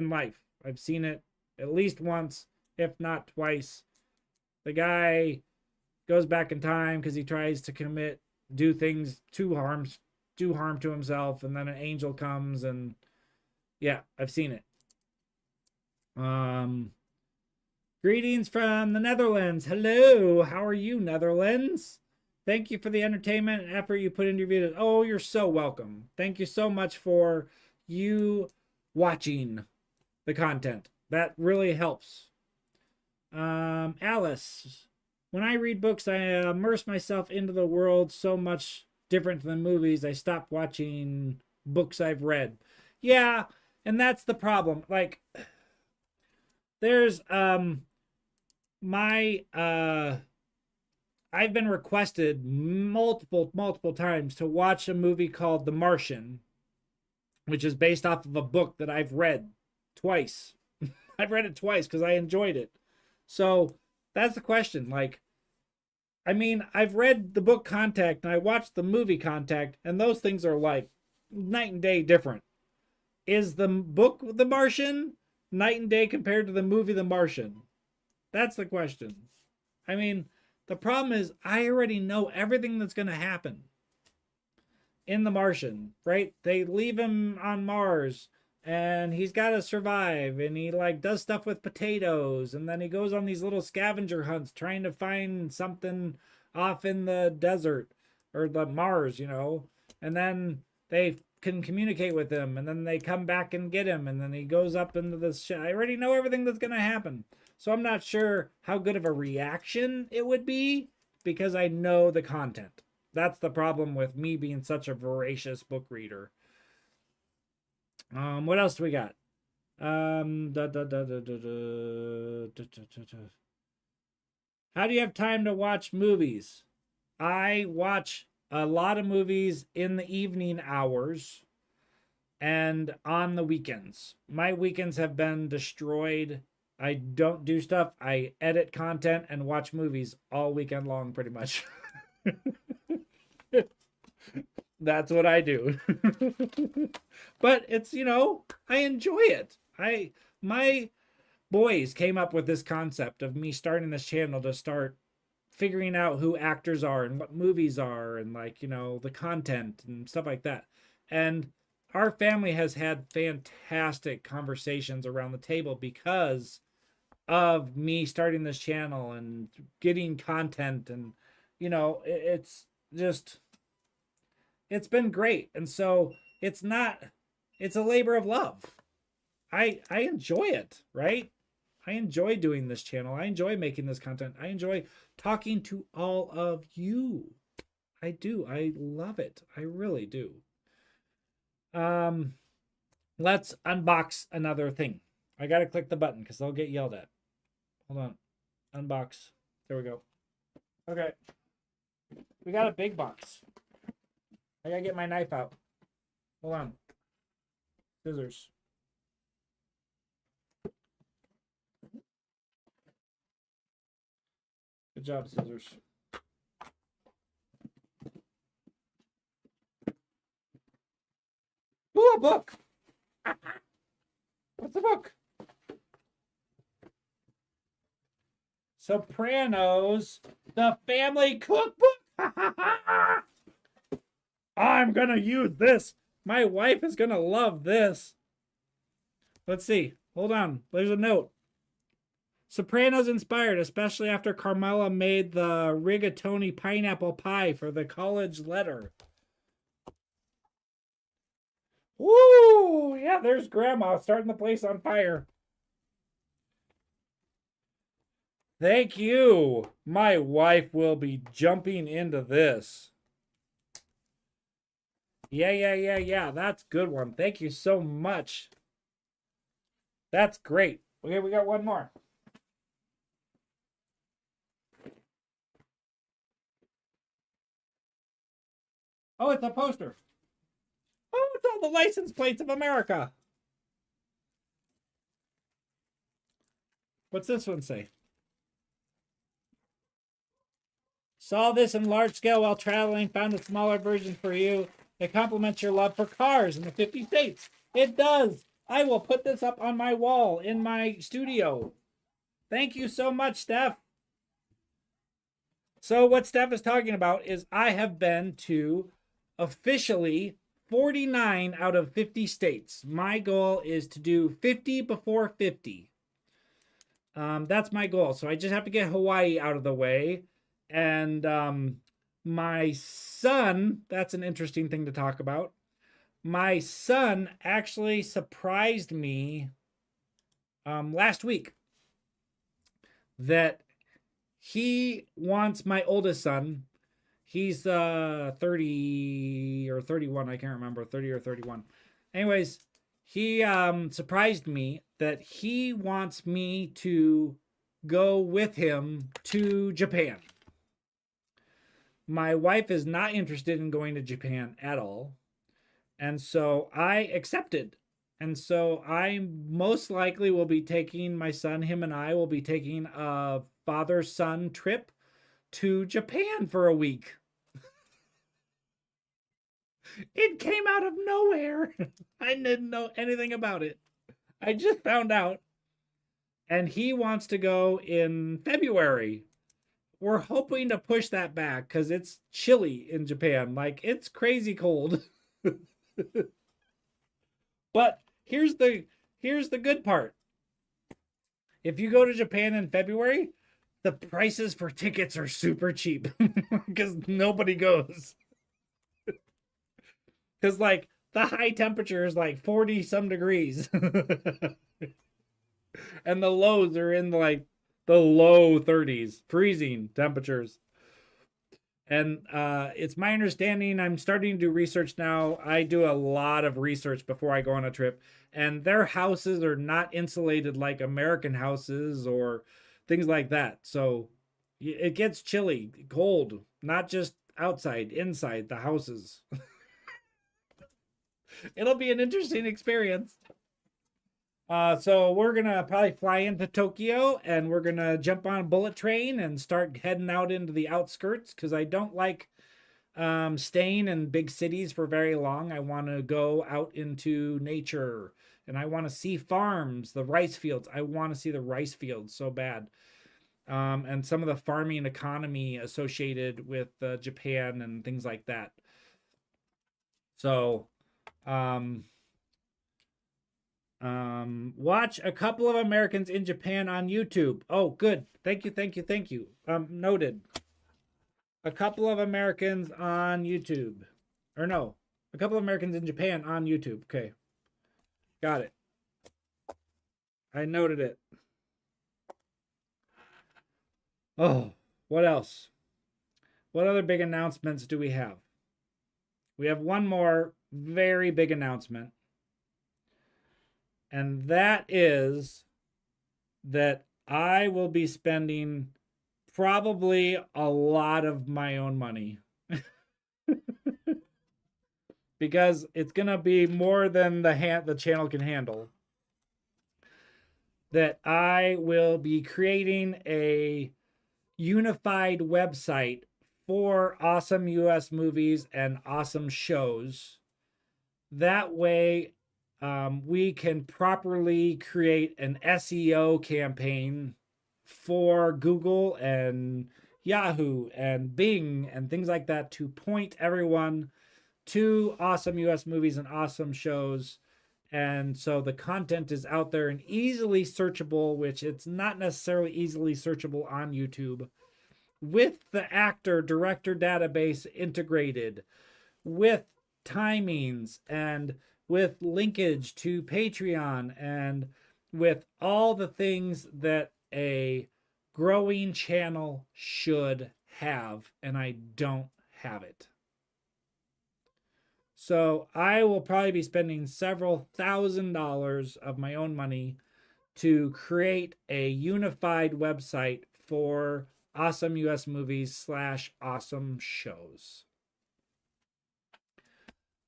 A: life. I've seen it at least once, if not twice. The guy goes back in time because he tries to do harm to himself, and then an angel comes, and yeah, I've seen it. Greetings from the Netherlands. Hello, how are you, Netherlands? Thank you for the entertainment and effort you put into your videos. Oh, you're so welcome. Thank you so much for you watching the content. That really helps. Alice, when I read books, I immerse myself into the world so much different than movies. I stop watching books I've read. Yeah, and that's the problem. Like, there's my I've been requested multiple times to watch a movie called The Martian, which is based off of a book that I've read twice. I've read it twice because I enjoyed it. So that's the question. Like, I mean, I've read the book Contact and I watched the movie Contact, and those things are like night and day different. Is the book The Martian night and day compared to the movie The Martian? That's the question. I mean, the problem is I already know everything that's going to happen in The Martian, right? They leave him on Mars and he's got to survive, and he like does stuff with potatoes, and then he goes on these little scavenger hunts trying to find something off in the desert or the Mars, you know. And then they can communicate with him, and then they come back and get him, and then he goes up into this shit. I already know everything that's going to happen. So I'm not sure how good of a reaction it would be because I know the content. That's the problem with me being such a voracious book reader. What else do we got? How do you have time to watch movies? I watch a lot of movies in the evening hours and on the weekends. My weekends have been destroyed. I don't do stuff. I edit content and watch movies all weekend long, pretty much. That's what I do. But it's, you know, I enjoy it. My boys came up with this concept of me starting this channel to start figuring out who actors are and what movies are and, like, you know, the content and stuff like that. And our family has had fantastic conversations around the table because of me starting this channel and getting content, and, you know, it's just, it's been great. And so it's a labor of love. I enjoy it, right? I enjoy doing this channel. I enjoy making this content. I enjoy talking to all of you. I do. I love it. I really do. Let's unbox another thing. I gotta click the button because I'll get yelled at. Hold on. Unbox. There we go. Okay. We got a big box. I gotta get my knife out. Hold on. Scissors. Good job, scissors. Ooh, a book. What's the book? Sopranos, the family cookbook. I'm gonna use this. My wife is gonna love this. Let's see. Hold on. There's a note. Sopranos inspired, especially after Carmela made the rigatoni pineapple pie for the college letter. Woo! Yeah, there's Grandma starting the place on fire. Thank you. My wife will be jumping into this. Yeah. That's a good one. Thank you so much. That's great. Okay, we got one more. Oh, it's a poster. Oh, it's all the license plates of America. What's this one say? Saw this in large scale while traveling, found a smaller version for you. It complements your love for cars in the 50 states. It does. I will put this up on my wall in my studio. Thank you so much, Steph. So what Steph is talking about is I have been to officially 49 out of 50 states. My goal is to do 50 before 50. That's my goal. So I just have to get Hawaii out of the way. And my son, that's an interesting thing to talk about. My son actually surprised me last week that he wants my oldest son. He's 30 or 31, I can't remember, 30 or 31. Anyways, he surprised me that he wants me to go with him to Japan. My wife is not interested in going to Japan at all. And so I accepted. And so I most likely will be taking my son, him and I will be taking a father son trip to Japan for a week. It came out of nowhere. I didn't know anything about it. I just found out. And he wants to go in February. We're hoping to push that back because it's chilly in Japan. Like, it's crazy cold. But here's the good part. If you go to Japan in February, the prices for tickets are super cheap because nobody goes. Because like the high temperature is like 40 some degrees. And the lows are in like the low 30s, freezing temperatures. And it's my understanding, I'm starting to do research now. I do a lot of research before I go on a trip. And their houses are not insulated like American houses or things like that. So it gets chilly, cold, not just outside, inside the houses. It'll be an interesting experience. So we're gonna probably fly into Tokyo and we're gonna jump on a bullet train and start heading out into the outskirts because I don't like staying in big cities for very long. I want to go out into nature and I want to see farms, the rice fields. I want to see the rice fields so bad. And some of the farming economy associated with Japan and things like that. So, watch a couple of Americans in Japan on YouTube. Oh, good. Thank you, thank you, thank you. Noted. A couple of Americans on YouTube. Or no, a couple of Americans in Japan on YouTube. Okay. Got it. I noted it. Oh, what else? What other big announcements do we have? We have one more very big announcement. And that is that I will be spending probably a lot of my own money. Because it's going to be more than the channel can handle. That I will be creating a unified website for awesome US movies and awesome shows. That way, we can properly create an SEO campaign for Google and Yahoo and Bing and things like that to point everyone to awesome US movies and awesome shows. And so the content is out there and easily searchable, which it's not necessarily easily searchable on YouTube, with the actor director database integrated, with timings and with linkage to Patreon and with all the things that a growing channel should have, and I don't have it. So I will probably be spending several $1,000s of my own money to create a unified website for awesome US movies / awesome shows.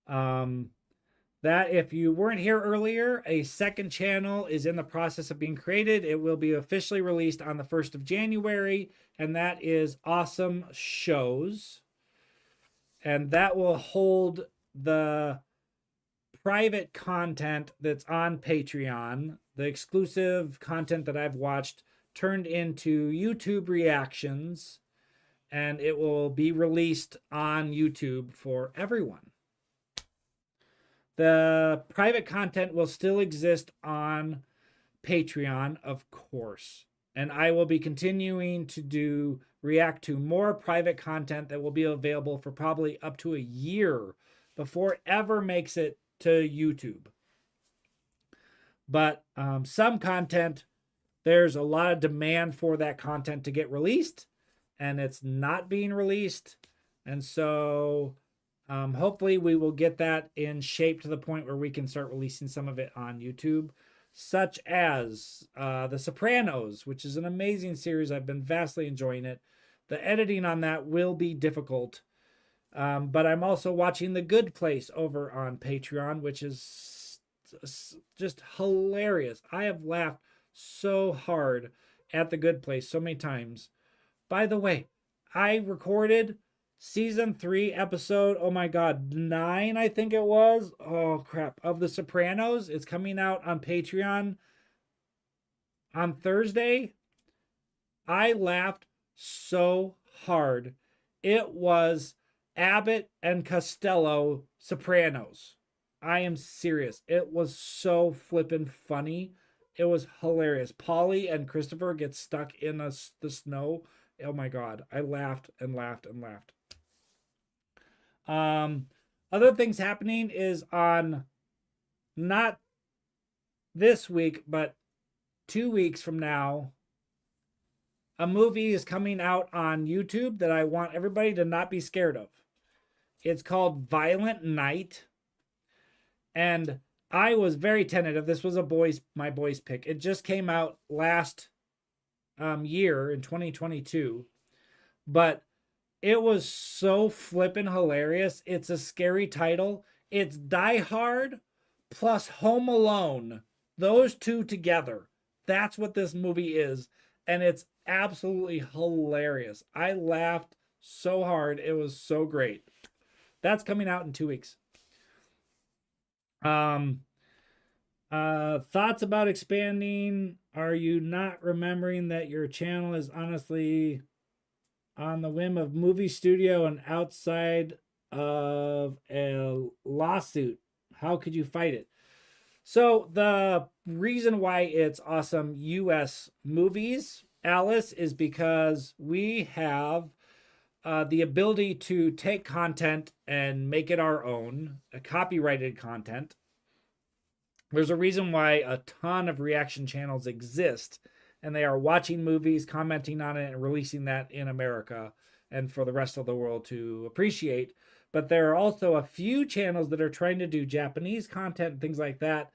A: That if you weren't here earlier, a second channel is in the process of being created. It will be officially released on the 1st of January, and that is Awesome Shows. And that will hold the private content that's on Patreon, the exclusive content that I've watched turned into YouTube reactions, and it will be released on YouTube for everyone. The private content will still exist on Patreon, of course, and I will be continuing to react to more private content that will be available for probably up to a year before it ever makes it to YouTube. But some content there's a lot of demand for that content to get released, and it's not being released. And so hopefully we will get that in shape to the point where we can start releasing some of it on YouTube, such as The Sopranos, which is an amazing series. I've been vastly enjoying it. The editing on that will be difficult. But I'm also watching The Good Place over on Patreon, which is just hilarious. I have laughed so hard at The Good Place so many times. By the way, I recorded season 3 episode, oh my god, 9 I think it was, oh crap, of The Sopranos. It's coming out on Patreon on Thursday. I laughed so hard. It was Abbott and Costello Sopranos. I am serious. It was so flippin' funny. It was hilarious. Polly and Christopher get stuck in the snow. Oh my god. I laughed and laughed and laughed. Other things happening is on not this week, but 2 weeks from now, a movie is coming out on YouTube that I want everybody to not be scared of. It's called Violent Night. And I was very tentative. This was my boy's pick. It just came out last year in 2022. But it was so flippin' hilarious. It's a scary title. It's Die Hard plus Home Alone. Those two together. That's what this movie is. And it's absolutely hilarious. I laughed so hard. It was so great. That's coming out in 2 weeks. Thoughts about expanding? Are you not remembering that your channel is honestly on the whim of movie studio and outside of a lawsuit? How could you fight it? So the reason why it's awesome US movies, Alice, is because we have the ability to take content and make it our own, copyrighted content. There's a reason why a ton of reaction channels exist, and they are watching movies, commenting on it, and releasing that in America and for the rest of the world to appreciate. But there are also a few channels that are trying to do Japanese content and things like that.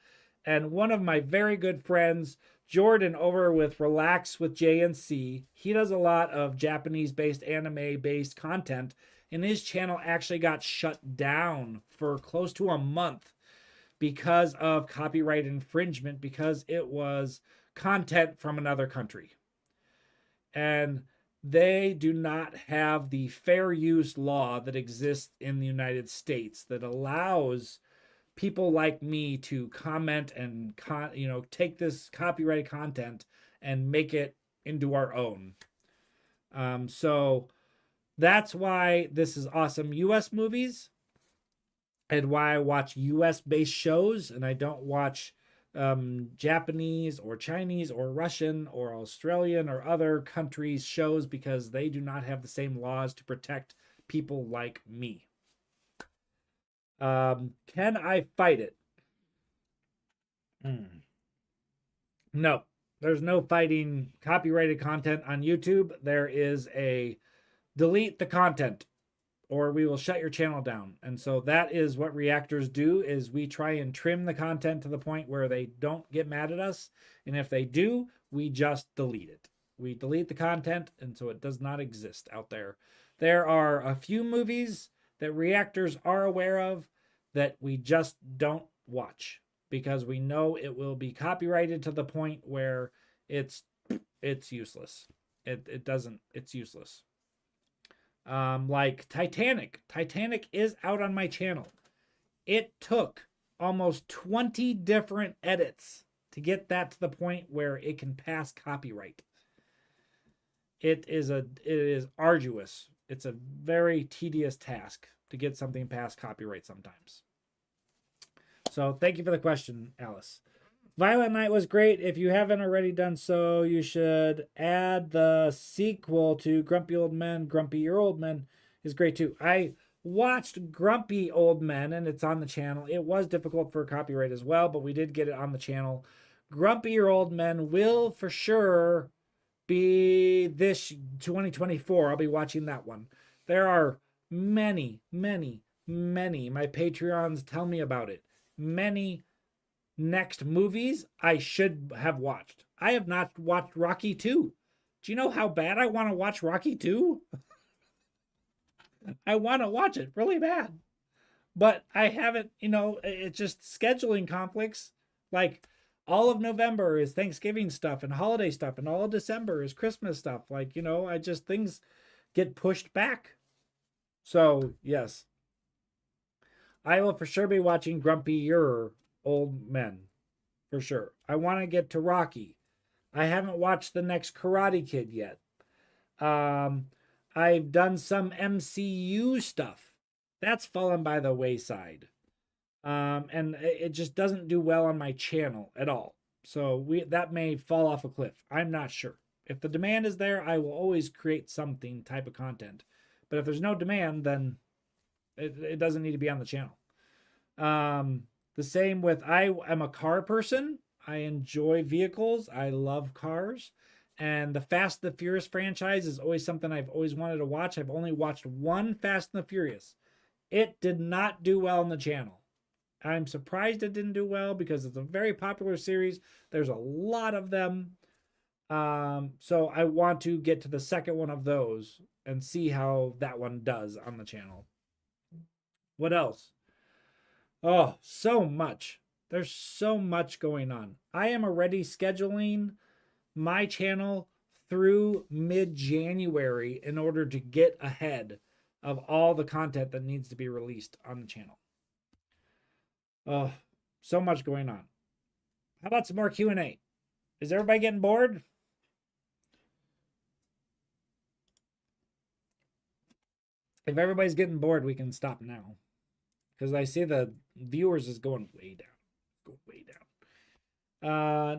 A: And one of my very good friends, Jordan, over with Relax with JNC, he does a lot of Japanese-based, anime-based content, and his channel actually got shut down for close to a month because of copyright infringement, because it was content from another country. And they do not have the fair use law that exists in the United States that allows people like me to comment and take this copyrighted content and make it into our own. So that's why this is awesome US movies, and why I watch US based shows and I don't watch Japanese or Chinese or Russian or Australian or other countries' shows, because they do not have the same laws to protect people like me. Can I fight it? No, there's no fighting copyrighted content on YouTube. There is a delete the content or we will shut your channel down. And so that is what reactors do, is we try and trim the content to the point where they don't get mad at us. And if they do, we just delete it. We delete the content, and so it does not exist out there. There are a few movies that reactors are aware of that we just don't watch because we know it will be copyrighted to the point where it's useless. It's useless. Like Titanic. Titanic is out on my channel. It took almost 20 different edits to get that to the point where it can pass copyright. It is arduous. It's a very tedious task to get something past copyright sometimes. So thank you for the question, Alice. Violent Night was great. If you haven't already done so, you should add the sequel to Grumpy Old Men. Grumpy Old Men is great too. I watched Grumpy Old Men, and it's on the channel. It was difficult for copyright as well, but we did get it on the channel. Grumpier Old Men will for sure be this 2024. I'll be watching that one. There are many, many, many. My Patreons tell me about it. Many next movies I should have watched. I have not watched Rocky 2. Do you know how bad I want to watch Rocky 2? I want to watch it really bad. But I haven't, it's just scheduling conflicts. Like all of November is Thanksgiving stuff and holiday stuff, and all of December is Christmas stuff. Like, I just, things get pushed back. So, yes, I will for sure be watching Grumpier Old Men. For sure. I want to get to Rocky. I haven't watched the next Karate Kid yet. I've done some MCU stuff. That's fallen by the wayside. And it just doesn't do well on my channel at all. So that may fall off a cliff. I'm not sure. If the demand is there, I will always create something type of content. But if there's no demand, then it doesn't need to be on the channel. The same with, I am a car person. I enjoy vehicles. I love cars. And the Fast and the Furious franchise is always something I've always wanted to watch. I've only watched one Fast and the Furious. It did not do well on the channel. I'm surprised it didn't do well because it's a very popular series. There's a lot of them. So I want to get to the second one of those and see how that one does on the channel. What else? Oh, so much. There's so much going on. I am already scheduling my channel through mid-January in order to get ahead of all the content that needs to be released on the channel. Oh, so much going on. How about some more Q&A? Is everybody getting bored? If everybody's getting bored, we can stop now. Because I see the viewers is going way down. Go way down.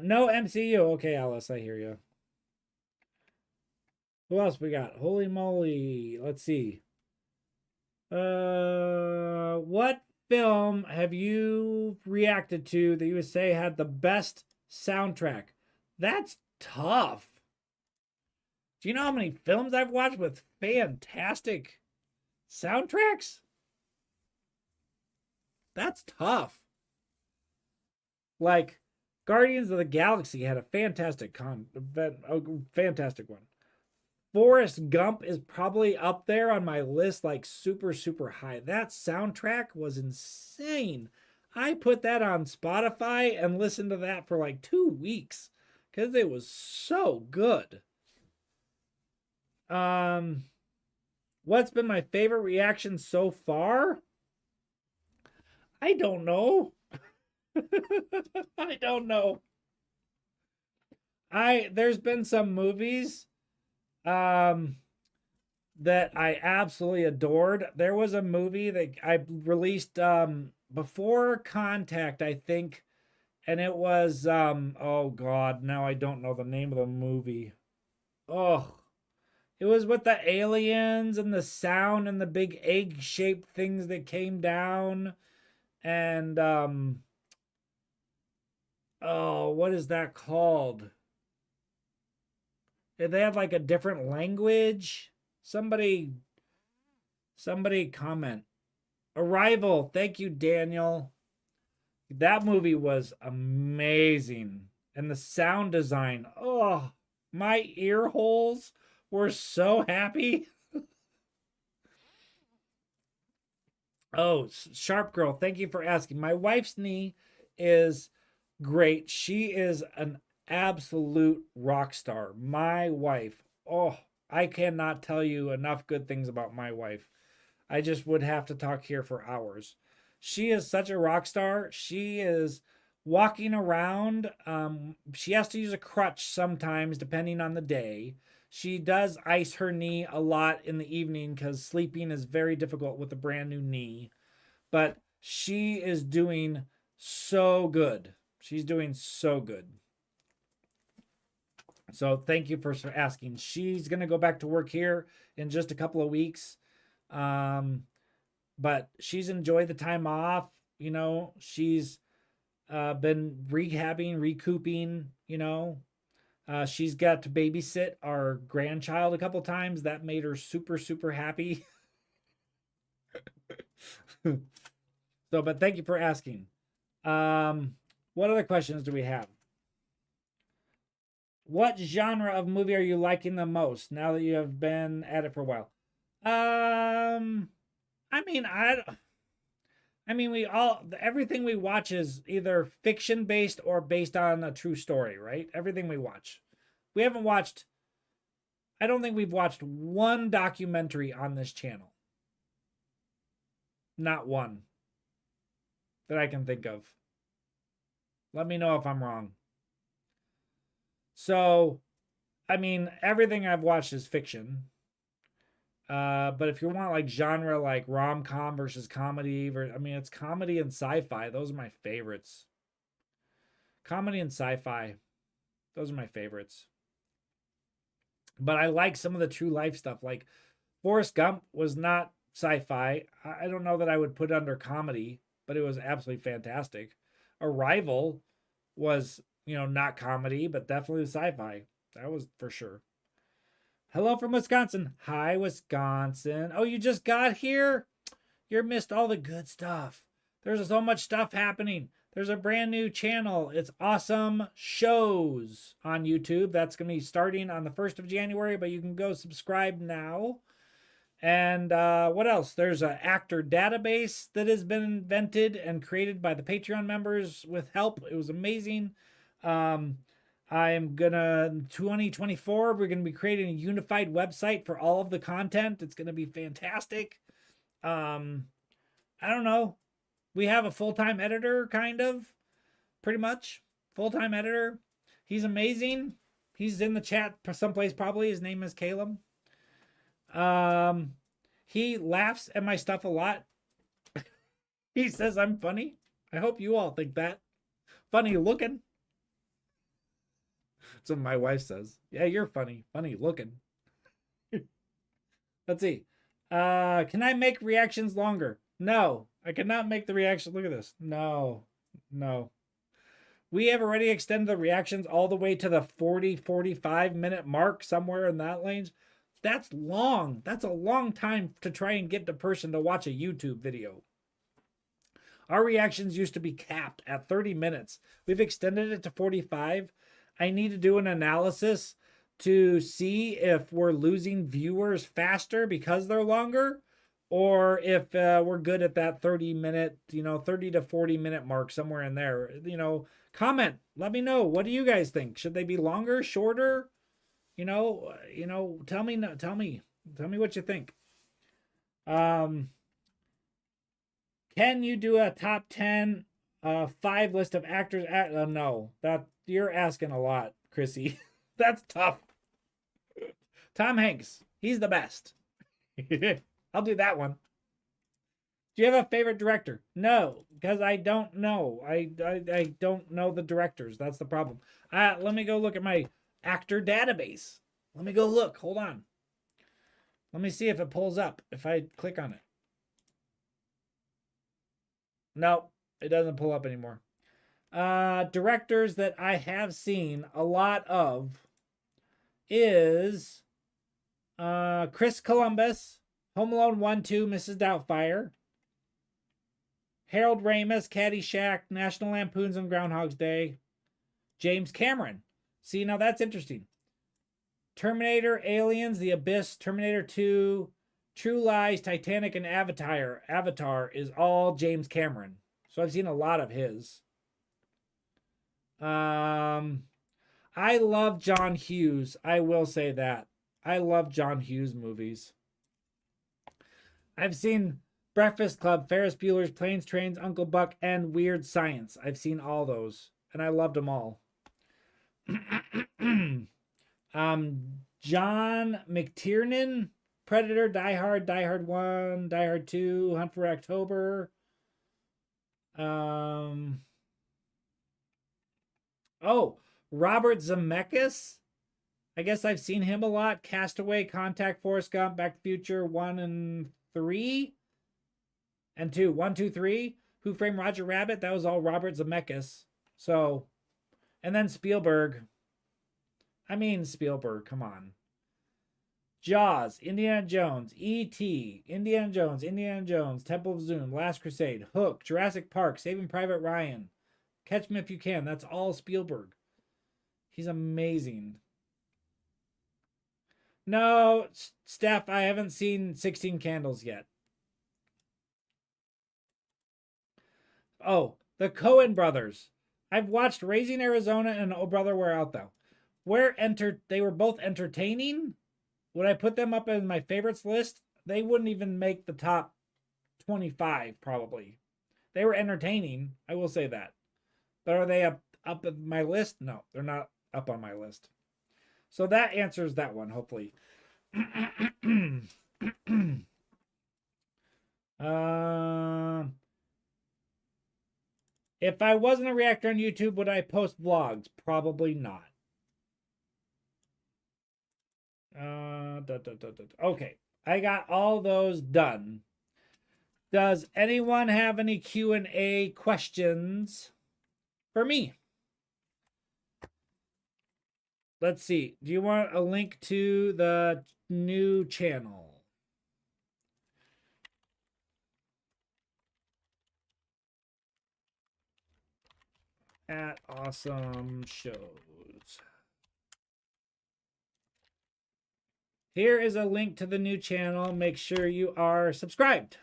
A: No MCU. Okay, Alice, I hear you. Who else we got? Holy moly. Let's see. What film have you reacted to that you would say had the best soundtrack? That's tough. Do you know how many films I've watched with fantastic soundtracks? That's tough. Like Guardians of the Galaxy had a fantastic fantastic one. Forrest Gump is probably up there on my list, like super, super high. That soundtrack was insane. I put that on Spotify and listened to that for like 2 weeks because it was so good. What's been my favorite reaction so far? I don't know. I don't know. There's been some movies that I absolutely adored. There was a movie that I released before Contact, I think, and it was oh god, now I don't know the name of the movie. Oh, it was with the aliens and the sound and the big egg-shaped things that came down. And oh, what is that called? They had like a different language. Somebody comment. Arrival. Thank you, Daniel. That movie was amazing. And the sound design. Oh, my ear holes were so happy. Oh, Sharp Girl, thank you for asking. My wife's knee is great. She is an absolute rock star. My wife. Oh, I cannot tell you enough good things about my wife. I just would have to talk here for hours. She is such a rock star. She is walking around. She has to use a crutch sometimes, depending on the day. She does ice her knee a lot in the evening because sleeping is very difficult with a brand new knee. But she is doing so good. She's doing so good. So thank you for asking. She's going to go back to work here in just a couple of weeks. But she's enjoyed the time off. You know, she's been rehabbing, recouping, you know. She's got to babysit our grandchild a couple times. That made her super, super happy. So, but thank you for asking. What other questions do we have? What genre of movie are you liking the most now that you have been at it for a while? Um, I mean, we all everything we watch is either fiction based or based on a true story, right? Everything we watch. We haven't watched I don't think we've watched one documentary on this channel. Not one that I can think of. Let me know if I'm wrong. So, I mean, everything I've watched is fiction. But if you want like genre like rom-com versus comedy, it's comedy and sci-fi. Those are my favorites. Comedy and sci-fi. Those are my favorites. But I like some of the true life stuff. Like Forrest Gump was not sci-fi. I don't know that I would put it under comedy, but it was absolutely fantastic. Arrival was, not comedy, but definitely sci-fi. That was for sure. Hello from Wisconsin. Hi, Wisconsin. Oh, you just got here? You missed all the good stuff. There's so much stuff happening. There's a brand new channel. It's Awesome Shows on YouTube. That's going to be starting on the 1st of January, but you can go subscribe now. And what else? There's an actor database that has been invented and created by the Patreon members with help. It was amazing. I'm gonna 2024, we're gonna be creating a unified website for all of the content. It's gonna be fantastic. I don't know. We have a full-time editor, kind of, pretty much. Full-time editor. He's amazing. He's in the chat someplace probably. His name is Caleb. He laughs at my stuff a lot. He says I'm funny. I hope you all think that. Funny looking. That's what my wife says. Yeah, you're funny. Funny looking. Let's see. Can I make reactions longer? No, I cannot make the reaction. Look at this. No. We have already extended the reactions all the way to the 45 minute mark, somewhere in that range. That's long. That's a long time to try and get the person to watch a YouTube video. Our reactions used to be capped at 30 minutes. We've extended it to 45. I need to do an analysis to see if we're losing viewers faster because they're longer, or if we're good at that 30 to 40 minute mark, somewhere in there. Comment. Let me know. What do you guys think? Should they be longer, shorter? Tell me what you think. Can you do a top 10 5 list of actors? No, that you're asking a lot, Chrissy. That's tough. Tom Hanks, he's the best. I'll do that one. Do you have a favorite director? No, because I don't know. I don't know the directors. That's the problem. Let me go look at my actor database. Let me go look. Hold on. Let me see if it pulls up if I click on it. No, it doesn't pull up anymore. Directors that I have seen a lot of is Chris Columbus, Home Alone 1, 2, Mrs. Doubtfire, Harold Ramis, Caddyshack, National Lampoons and Groundhog's Day, James Cameron. See, now that's interesting. Terminator, Aliens, The Abyss, Terminator 2, True Lies, Titanic, and Avatar. Avatar is all James Cameron. So I've seen a lot of his. I love John Hughes. I will say that. I love John Hughes movies. I've seen Breakfast Club, Ferris Bueller's Planes, Trains, Uncle Buck, and Weird Science. I've seen all those, and I loved them all. John McTiernan, Predator, Die Hard, Die Hard 1, Die Hard 2, Hunt for October. Robert Zemeckis. I guess I've seen him a lot. Castaway, Contact, Forrest Gump, Back to the Future 1 and 3. And 2. 1, 2, 3. Who Framed Roger Rabbit? That was all Robert Zemeckis. So, and then Spielberg. I mean, Spielberg, come on. Jaws, Indiana Jones, E.T., Indiana Jones, Temple of Doom, Last Crusade, Hook, Jurassic Park, Saving Private Ryan, Catch Me If You Can. That's all Spielberg. He's amazing. No, Steph, I haven't seen 16 Candles yet. Oh, the Coen brothers. I've watched Raising Arizona and Oh Brother, Where Art Thou? They were both entertaining. Would I put them up in my favorites list? They wouldn't even make the top 25, probably. They were entertaining, I will say that. But are they up on my list? No, they're not up on my list. So that answers that one, hopefully. If I wasn't a reactor on YouTube, would I post vlogs? Probably not. Okay, I got all those done. Does anyone have any Q&A questions for me? Let's see. Do you want a link to the new channel? At Awesome Shows. Here is a link to the new channel. Make sure you are subscribed.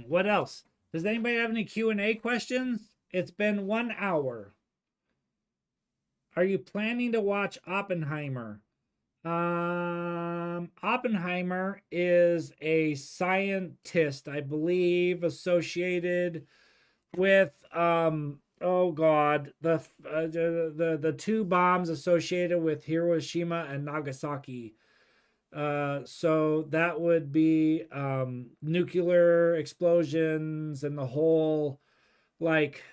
A: What else? Does anybody have any Q&A questions? It's been 1 hour. Are you planning to watch Oppenheimer? Oppenheimer is a scientist, I believe, associated with oh god, the two bombs associated with Hiroshima and Nagasaki. So that would be nuclear explosions and the whole, like,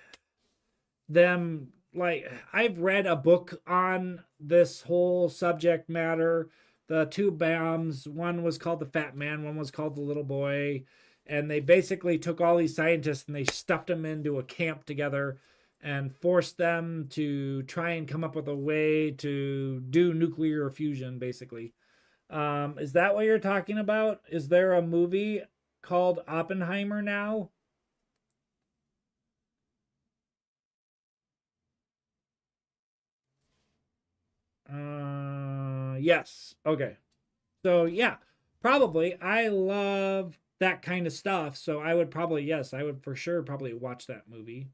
A: them, like, I've read a book on this whole subject matter. The two bombs, one was called the Fat Man, one was called the Little Boy, and they basically took all these scientists and they stuffed them into a camp together and forced them to try and come up with a way to do nuclear fusion, basically. Is that what you're talking about? Is there a movie called Oppenheimer now? Yes. Okay. So yeah, probably. I love that kind of stuff. So I would probably, yes, I would for sure probably watch that movie.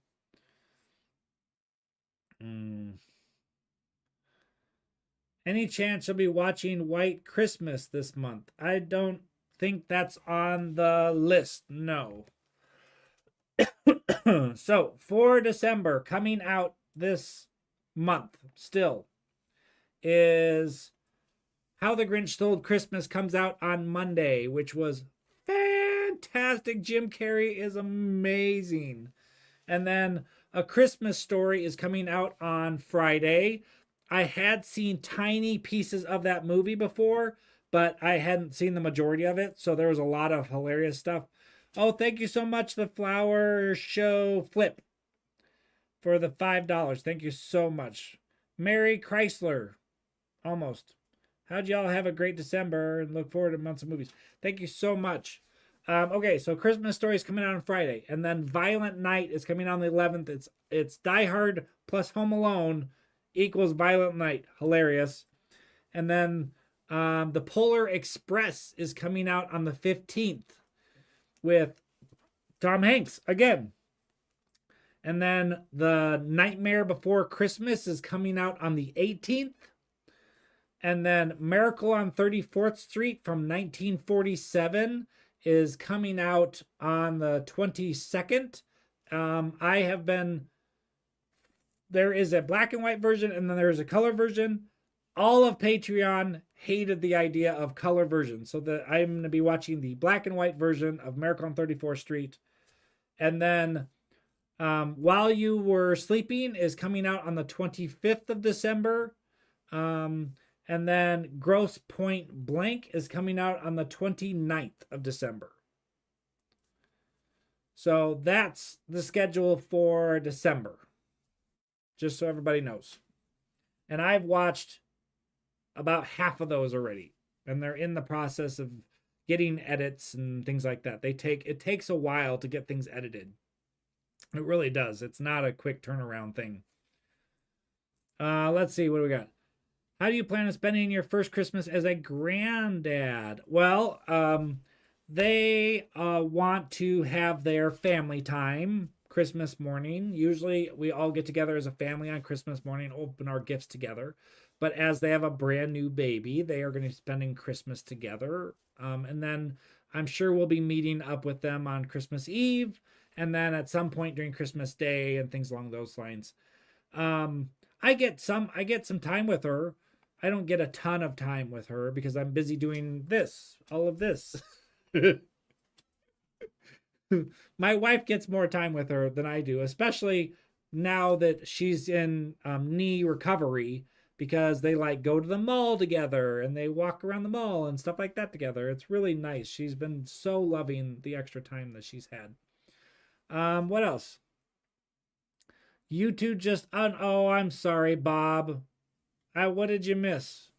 A: Any chance you'll be watching White Christmas this month? I don't think that's on the list. No. So for December, coming out this month still, is How the Grinch Stole Christmas. Comes out on Monday, which was fantastic. Jim Carrey is amazing. And then A Christmas Story is coming out on Friday. I had seen tiny pieces of that movie before, but I hadn't seen the majority of it, so there was a lot of hilarious stuff. Oh, thank you so much, the Flower Show Flip, for the $5. Thank you so much. Mary Chrysler, almost. How'd y'all have a great December and look forward to months of movies? Thank you so much. Okay, so Christmas Story is coming out on Friday, and then Violent Night is coming out on the 11th. It's Die Hard plus Home Alone equals Violent Night. Hilarious. And then the Polar Express is coming out on the 15th with Tom Hanks again. And then The Nightmare Before Christmas is coming out on the 18th. And then Miracle on 34th Street from 1947 is coming out on the 22nd. There is a black and white version and then there's a color version. All of Patreon hated the idea of color version. So that I'm going to be watching the black and white version of Miracle on 34th Street. And then While You Were Sleeping is coming out on the 25th of December. And then Gross Point Blank is coming out on the 29th of December. So that's the schedule for December, just so everybody knows. And I've watched about half of those already, and they're in the process of getting edits and things like that. It takes a while to get things edited. It really does. It's not a quick turnaround thing. Let's see, what do we got? How do you plan on spending your first Christmas as a granddad? Well, they want to have their family time Christmas morning. Usually we all get together as a family on Christmas morning, open our gifts together. But as they have a brand new baby, they are going to be spending Christmas together. And then I'm sure we'll be meeting up with them on Christmas Eve, and then at some point during Christmas Day and things along those lines. I get some time with her. I don't get a ton of time with her because I'm busy doing all of this. My wife gets more time with her than I do, especially now that she's in knee recovery, because they like go to the mall together and they walk around the mall and stuff like that together. It's really nice. She's been so loving the extra time that she's had. What else? YouTube just oh, I'm sorry, Bob. What did you miss?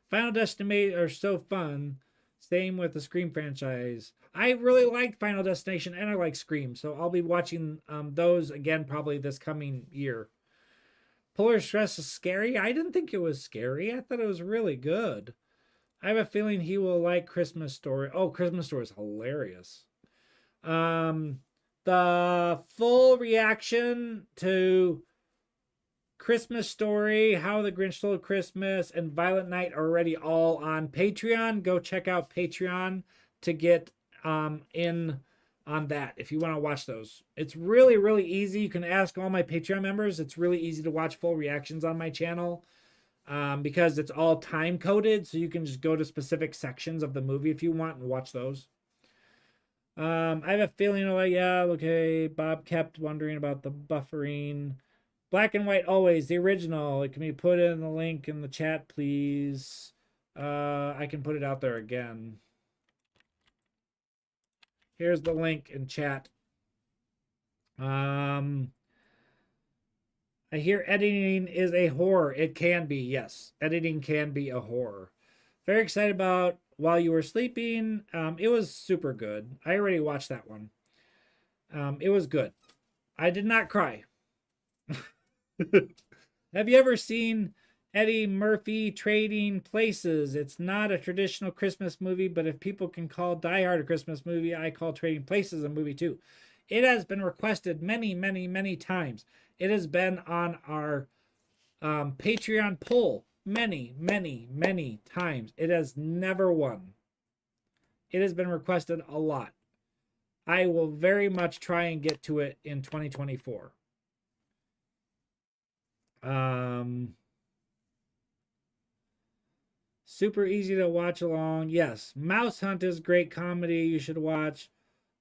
A: Final Destination are so fun. Same with the Scream franchise. I really like Final Destination and I like Scream, so I'll be watching those again probably this coming year. Polar Stress is scary. I didn't think it was scary. I thought it was really good. I have a feeling he will like Christmas Story. Oh, Christmas Story is hilarious. The full reaction to Christmas Story, How the Grinch Stole Christmas, and Violent Night are already all on Patreon. Go check out Patreon to get in on that if you want to watch those. It's really, really easy. You can ask all my Patreon members. It's really easy to watch full reactions on my channel because it's all time coded. So you can just go to specific sections of the movie if you want and watch those. I have a feeling like, yeah, okay, Bob kept wondering about the buffering. Black and White Always, the original. It can be put in the link in the chat, please. I can put it out there again. Here's the link in chat. I hear editing is a horror. It can be, yes. Editing can be a horror. Very excited about While You Were Sleeping. It was super good. I already watched that one. It was good. I did not cry. Have you ever seen Eddie Murphy Trading Places? It's not a traditional Christmas movie, but if people can call Die Hard a Christmas movie, I call Trading Places a movie too. It has been requested many, many, many times. It has been on our Patreon poll many, many, many times. It has never won. It has been requested a lot. I will very much try and get to it in 2024. Super easy to watch along. Yes, Mouse Hunt is great comedy you should watch.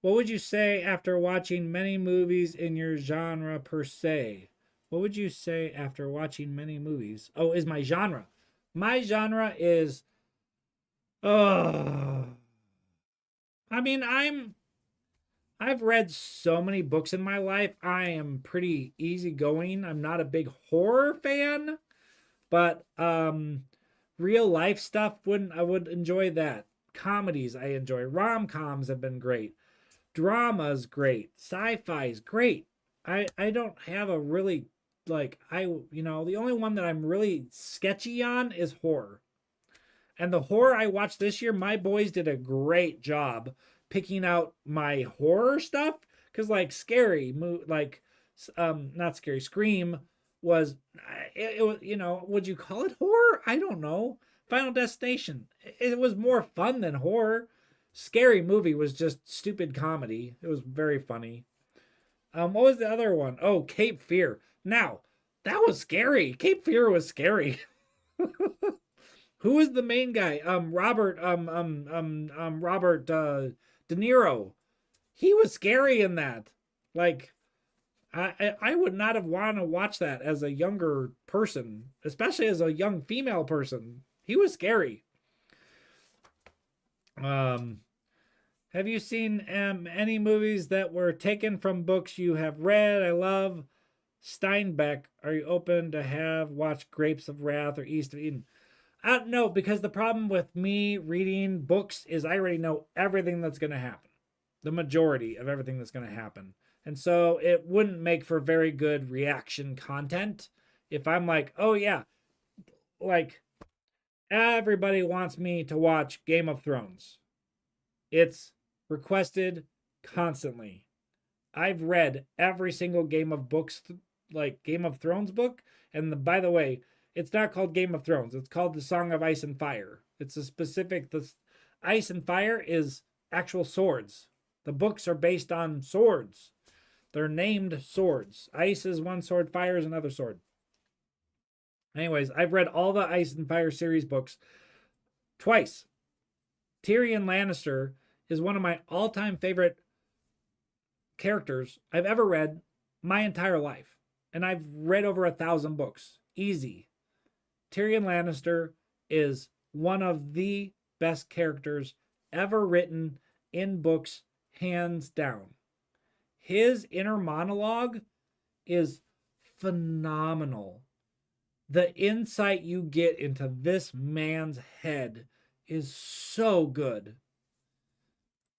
A: What would you say after watching many movies in your genre per se? What would you say after watching many movies? Oh, is my genre. My genre is I mean, I've read so many books in my life. I am pretty easygoing. I'm not a big horror fan, but real life stuff I would enjoy that. Comedies I enjoy. Rom-coms have been great. Drama's great. Sci-fi is great. I don't have a really the only one that I'm really sketchy on is horror. And the horror I watched this year, my boys did a great job picking out my horror stuff, because not scary, Scream was it was, would you call it horror? I don't know. Final Destination, it was more fun than horror. Scary Movie was just stupid comedy. It was very funny. What was the other one? Oh, Cape Fear. Now that was scary. Cape Fear was scary. Who was the main guy? Robert De Niro. He was scary in that. Like, I would not have wanted to watch that as a younger person, especially as a young female person. He was scary. Um, have you seen any movies that were taken from books you have read? I love Steinbeck. Are you open to have watched Grapes of Wrath or East of Eden? No, because the problem with me reading books is I already know everything that's going to happen, the majority of everything that's going to happen. And so it wouldn't make for very good reaction content if I'm like, oh yeah, like everybody wants me to watch Game of Thrones. It's requested constantly. I've read every single Game of Books, like Game of Thrones book. And by the way, it's not called Game of Thrones. It's called The Song of Ice and Fire. It's a specific, the Ice and Fire is actual swords. The books are based on swords. They're named swords. Ice is one sword, fire is another sword. Anyways, I've read all the Ice and Fire series books twice. Tyrion Lannister is one of my all-time favorite characters I've ever read my entire life. And I've read over 1,000 books. Easy. Tyrion Lannister is one of the best characters ever written in books, hands down. His inner monologue is phenomenal. The insight you get into this man's head is so good.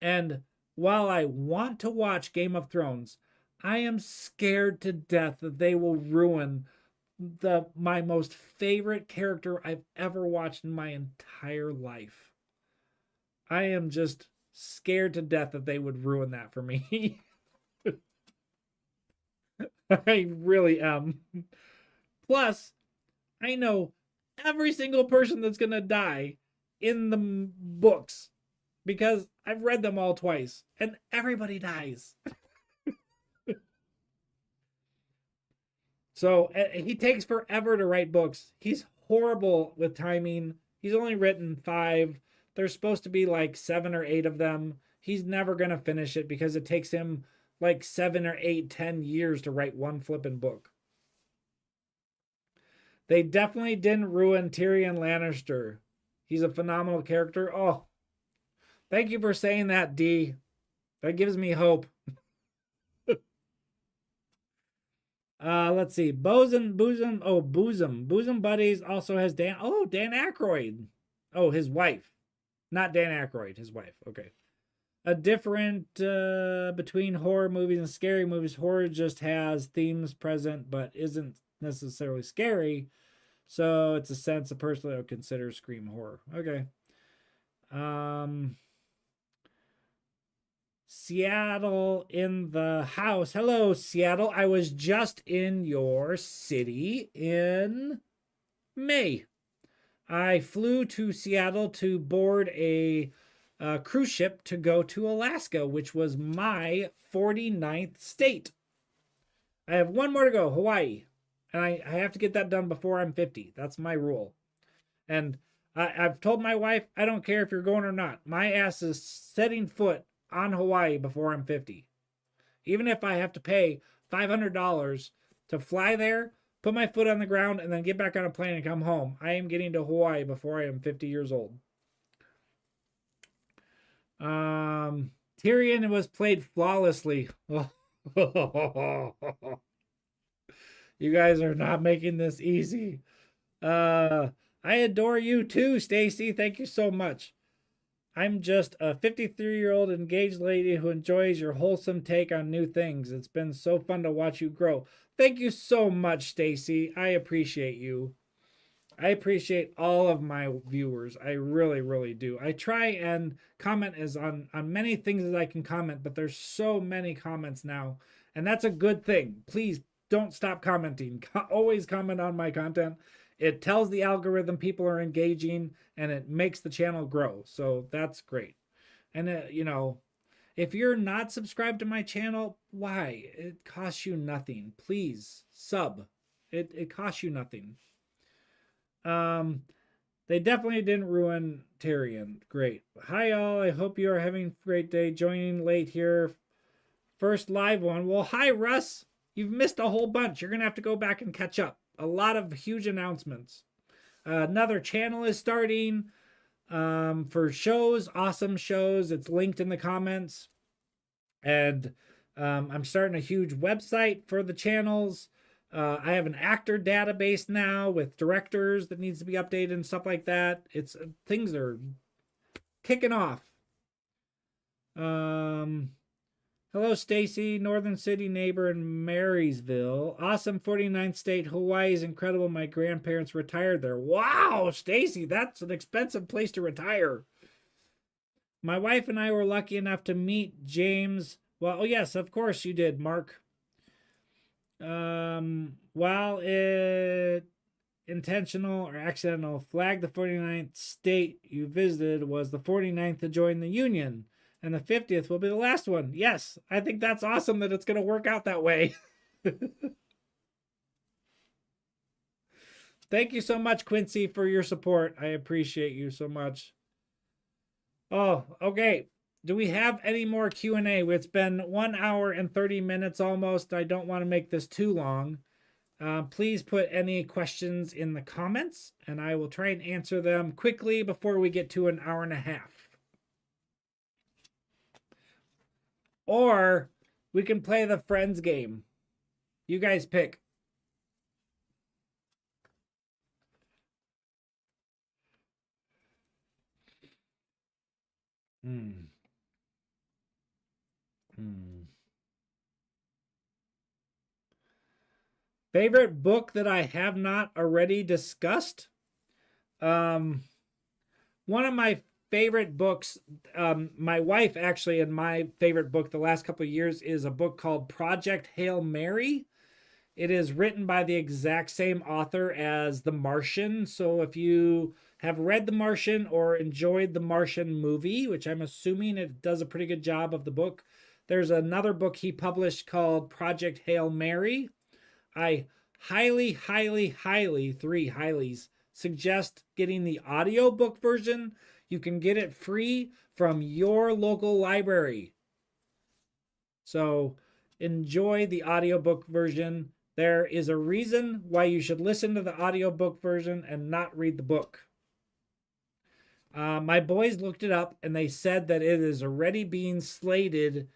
A: And while I want to watch Game of Thrones, I am scared to death that they will ruin my most favorite character I've ever watched in my entire life. I am just scared to death that they would ruin that for me. I really am. Plus, I know every single person that's going to die in the books because I've read them all twice and everybody dies. So he takes forever to write books. He's horrible with timing. He's only written 5. There's supposed to be like 7 or 8 of them. He's never going to finish it because it takes him like 7 or 8, 10 years to write one flippin' book. They definitely didn't ruin Tyrion Lannister. He's a phenomenal character. Oh, thank you for saying that, D. That gives me hope. Let's see. Bosom Buddies also has Dan Aykroyd. Oh, his wife. Not Dan Aykroyd, his wife. Okay. A different between horror movies and scary movies. Horror just has themes present but isn't necessarily scary. So it's a sense of personally I would consider Scream horror. Okay. Seattle in the house. Hello, Seattle. I was just in your city in May. I flew to Seattle to board a cruise ship to go to Alaska, which was my 49th state. I have one more to go, Hawaii. And I have to get that done before I'm 50. That's my rule. And I've told my wife, I don't care if you're going or not. My ass is setting foot on Hawaii before I'm 50. Even if I have to pay $500 to fly there, put my foot on the ground, and then get back on a plane and come home, I am getting to Hawaii before I am 50 years old. Tyrion was played flawlessly. You guys are not making this easy. I adore you too, Stacy. Thank you so much. I'm just a 53-year-old engaged lady who enjoys your wholesome take on new things. It's been so fun to watch you grow. Thank you so much, Stacy. I appreciate you. I appreciate all of my viewers. I really, really do. I try and comment as on many things as I can comment, but there's so many comments now, and that's a good thing. Please don't stop commenting. Always comment on my content. It tells the algorithm people are engaging, and it makes the channel grow. So that's great. And, you know, if you're not subscribed to my channel, why? It costs you nothing. Please, sub. It costs you nothing. They definitely didn't ruin Tyrion. Great. Hi, all. I hope you are having a great day. Joining late here. First live one. Well, hi, Russ. you've missed a whole bunch. You're going to have to go back and catch up. A lot of huge announcements. Another channel is starting for shows, awesome shows. It's linked in the comments. And I'm starting a huge website for the channels. I have an actor database now with directors that needs to be updated and stuff like that. It's things are kicking off. Hello, Stacy, Northern City neighbor in Marysville. Awesome 49th state. Hawaii is incredible. My grandparents retired there. Wow, Stacy, that's an expensive place to retire. My wife and I were lucky enough to meet James. Well, oh yes, of course you did, Mark. While it intentional or accidental, flag the 49th state you visited was the 49th to join the Union. And the 50th will be the last one. Yes, I think that's awesome that it's going to work out that way. Thank you so much, Quincy, for your support. I appreciate you so much. Oh, okay. Do we have any more Q&A? It's been 1 hour and 30 minutes almost. I don't want to make this too long. Please put any questions in the comments, and I will try and answer them quickly before we get to an hour and a half. Or we can play the friends game. You guys pick. Favorite book that I have not already discussed? One of my favorite books, my wife actually, and my favorite book the last couple of years is a book called Project Hail Mary. It is written by the exact same author as The Martian. So if you have read The Martian or enjoyed the Martian movie, which I'm assuming it does a pretty good job of the book, there's another book he published called Project Hail Mary. I highly, three highlies, suggest getting the audiobook version. You can get it free from your local library. So enjoy the audiobook version. There is a reason why you should listen to the audiobook version and not read the book. My boys looked it up and they said that it is already being slated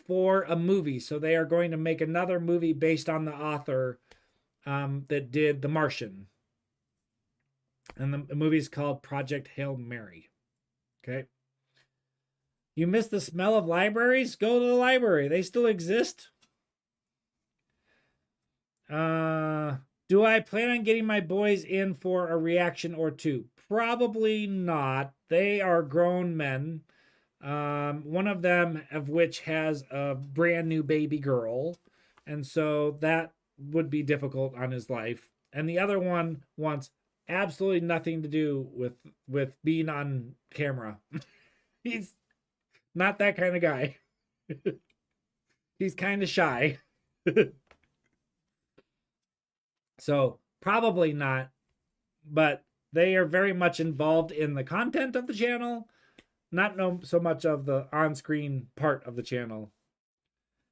A: for a movie. So they are going to make another movie based on the author that did The Martian. And the movie is called Project Hail Mary. Okay. You miss the smell of libraries? Go to the library. They still exist. Do I plan on getting my boys in for a reaction or two? Probably not. They are grown men. One of them of which has a brand new baby girl. And so that would be difficult on his life. And the other one wants absolutely nothing to do with being on camera. He's not that kind of guy. He's kind of shy. So probably not, but they are very much involved in the content of the channel, not so much of the on-screen part of the channel.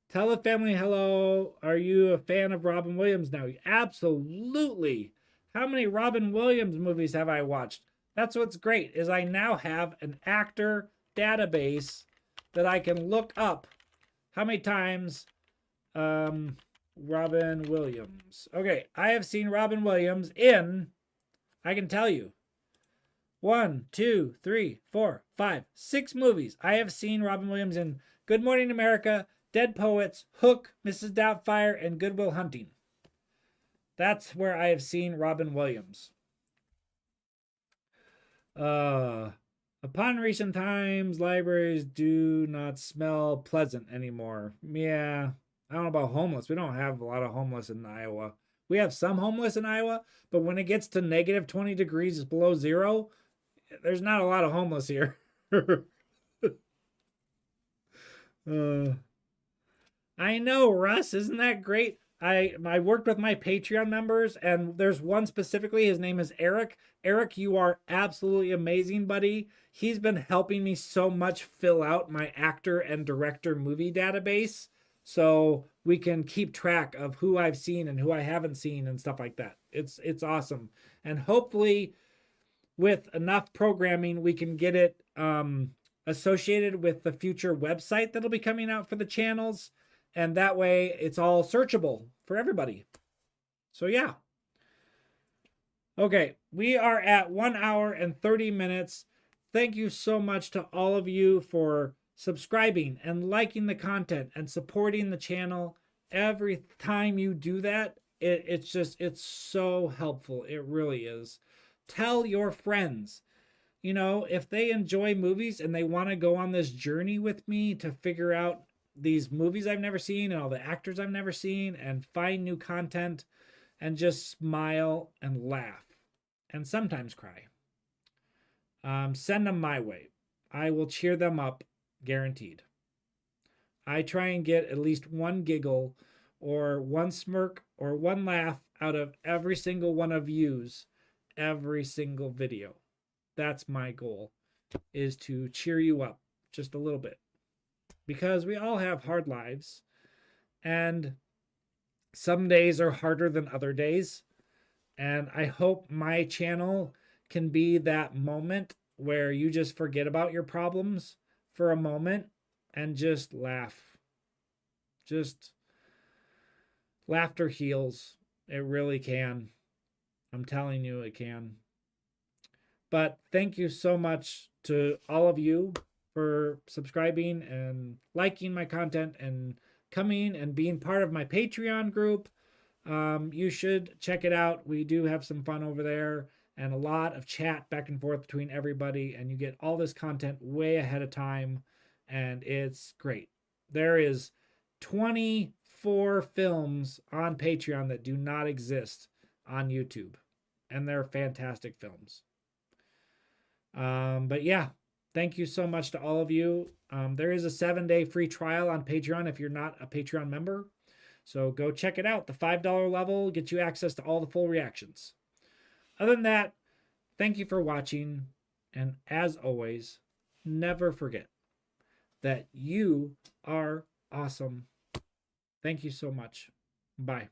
A: Tell the family hello. Are you a fan of Robin Williams now? Absolutely. How many Robin Williams movies have I watched? That's what's great, is I now have an actor database that I can look up how many times Robin Williams. Okay, I have seen Robin Williams in, I can tell you, 1, 2, 3, 4, 5, 6 movies. I have seen Robin Williams in Good Morning America, Dead Poets, Hook, Mrs. Doubtfire, and Good Will Hunting. That's where I have seen Robin Williams. Upon recent times, libraries do not smell pleasant anymore. Yeah, I don't know about homeless. We don't have a lot of homeless in Iowa. We have some homeless in Iowa, but when it gets to negative 20 degrees below zero, there's not a lot of homeless here. I know, Russ. Isn't that great? I worked with my Patreon members, and there's one specifically. His name is Eric. Eric, you are absolutely amazing, buddy. He's been helping me so much fill out my actor and director movie database. So we can keep track of who I've seen and who I haven't seen and stuff like that. It's awesome. And hopefully with enough programming, we can get it associated with the future website that'll be coming out for the channels. And that way it's all searchable for everybody. So yeah. Okay, we are at 1 hour and 30 minutes. Thank you so much to all of you for subscribing and liking the content and supporting the channel. Every time you do that, it's so helpful. It really is. Tell your friends, you know, if they enjoy movies and they want to go on this journey with me to figure out these movies I've never seen and all the actors I've never seen and find new content and just smile and laugh and sometimes cry. Send them my way. I will cheer them up, guaranteed. I try and get at least one giggle or one smirk or one laugh out of every single one of yous, every single video. That's my goal, is to cheer you up just a little bit. Because we all have hard lives, and some days are harder than other days. And I hope my channel can be that moment where you just forget about your problems for a moment and just laugh. Just laughter heals. It really can. I'm telling you, it can. But thank you so much to all of you for subscribing and liking my content and coming and being part of my Patreon group. You should check it out. We do have some fun over there and a lot of chat back and forth between everybody, and you get all this content way ahead of time, and it's great. There is 24 films on Patreon that do not exist on YouTube, and they're fantastic films. But yeah, thank you so much to all of you. There is a 7-day free trial on Patreon if you're not a Patreon member. So go check it out. The $5 level gets you access to all the full reactions. Other than that, thank you for watching. And as always, never forget that you are awesome. Thank you so much. Bye.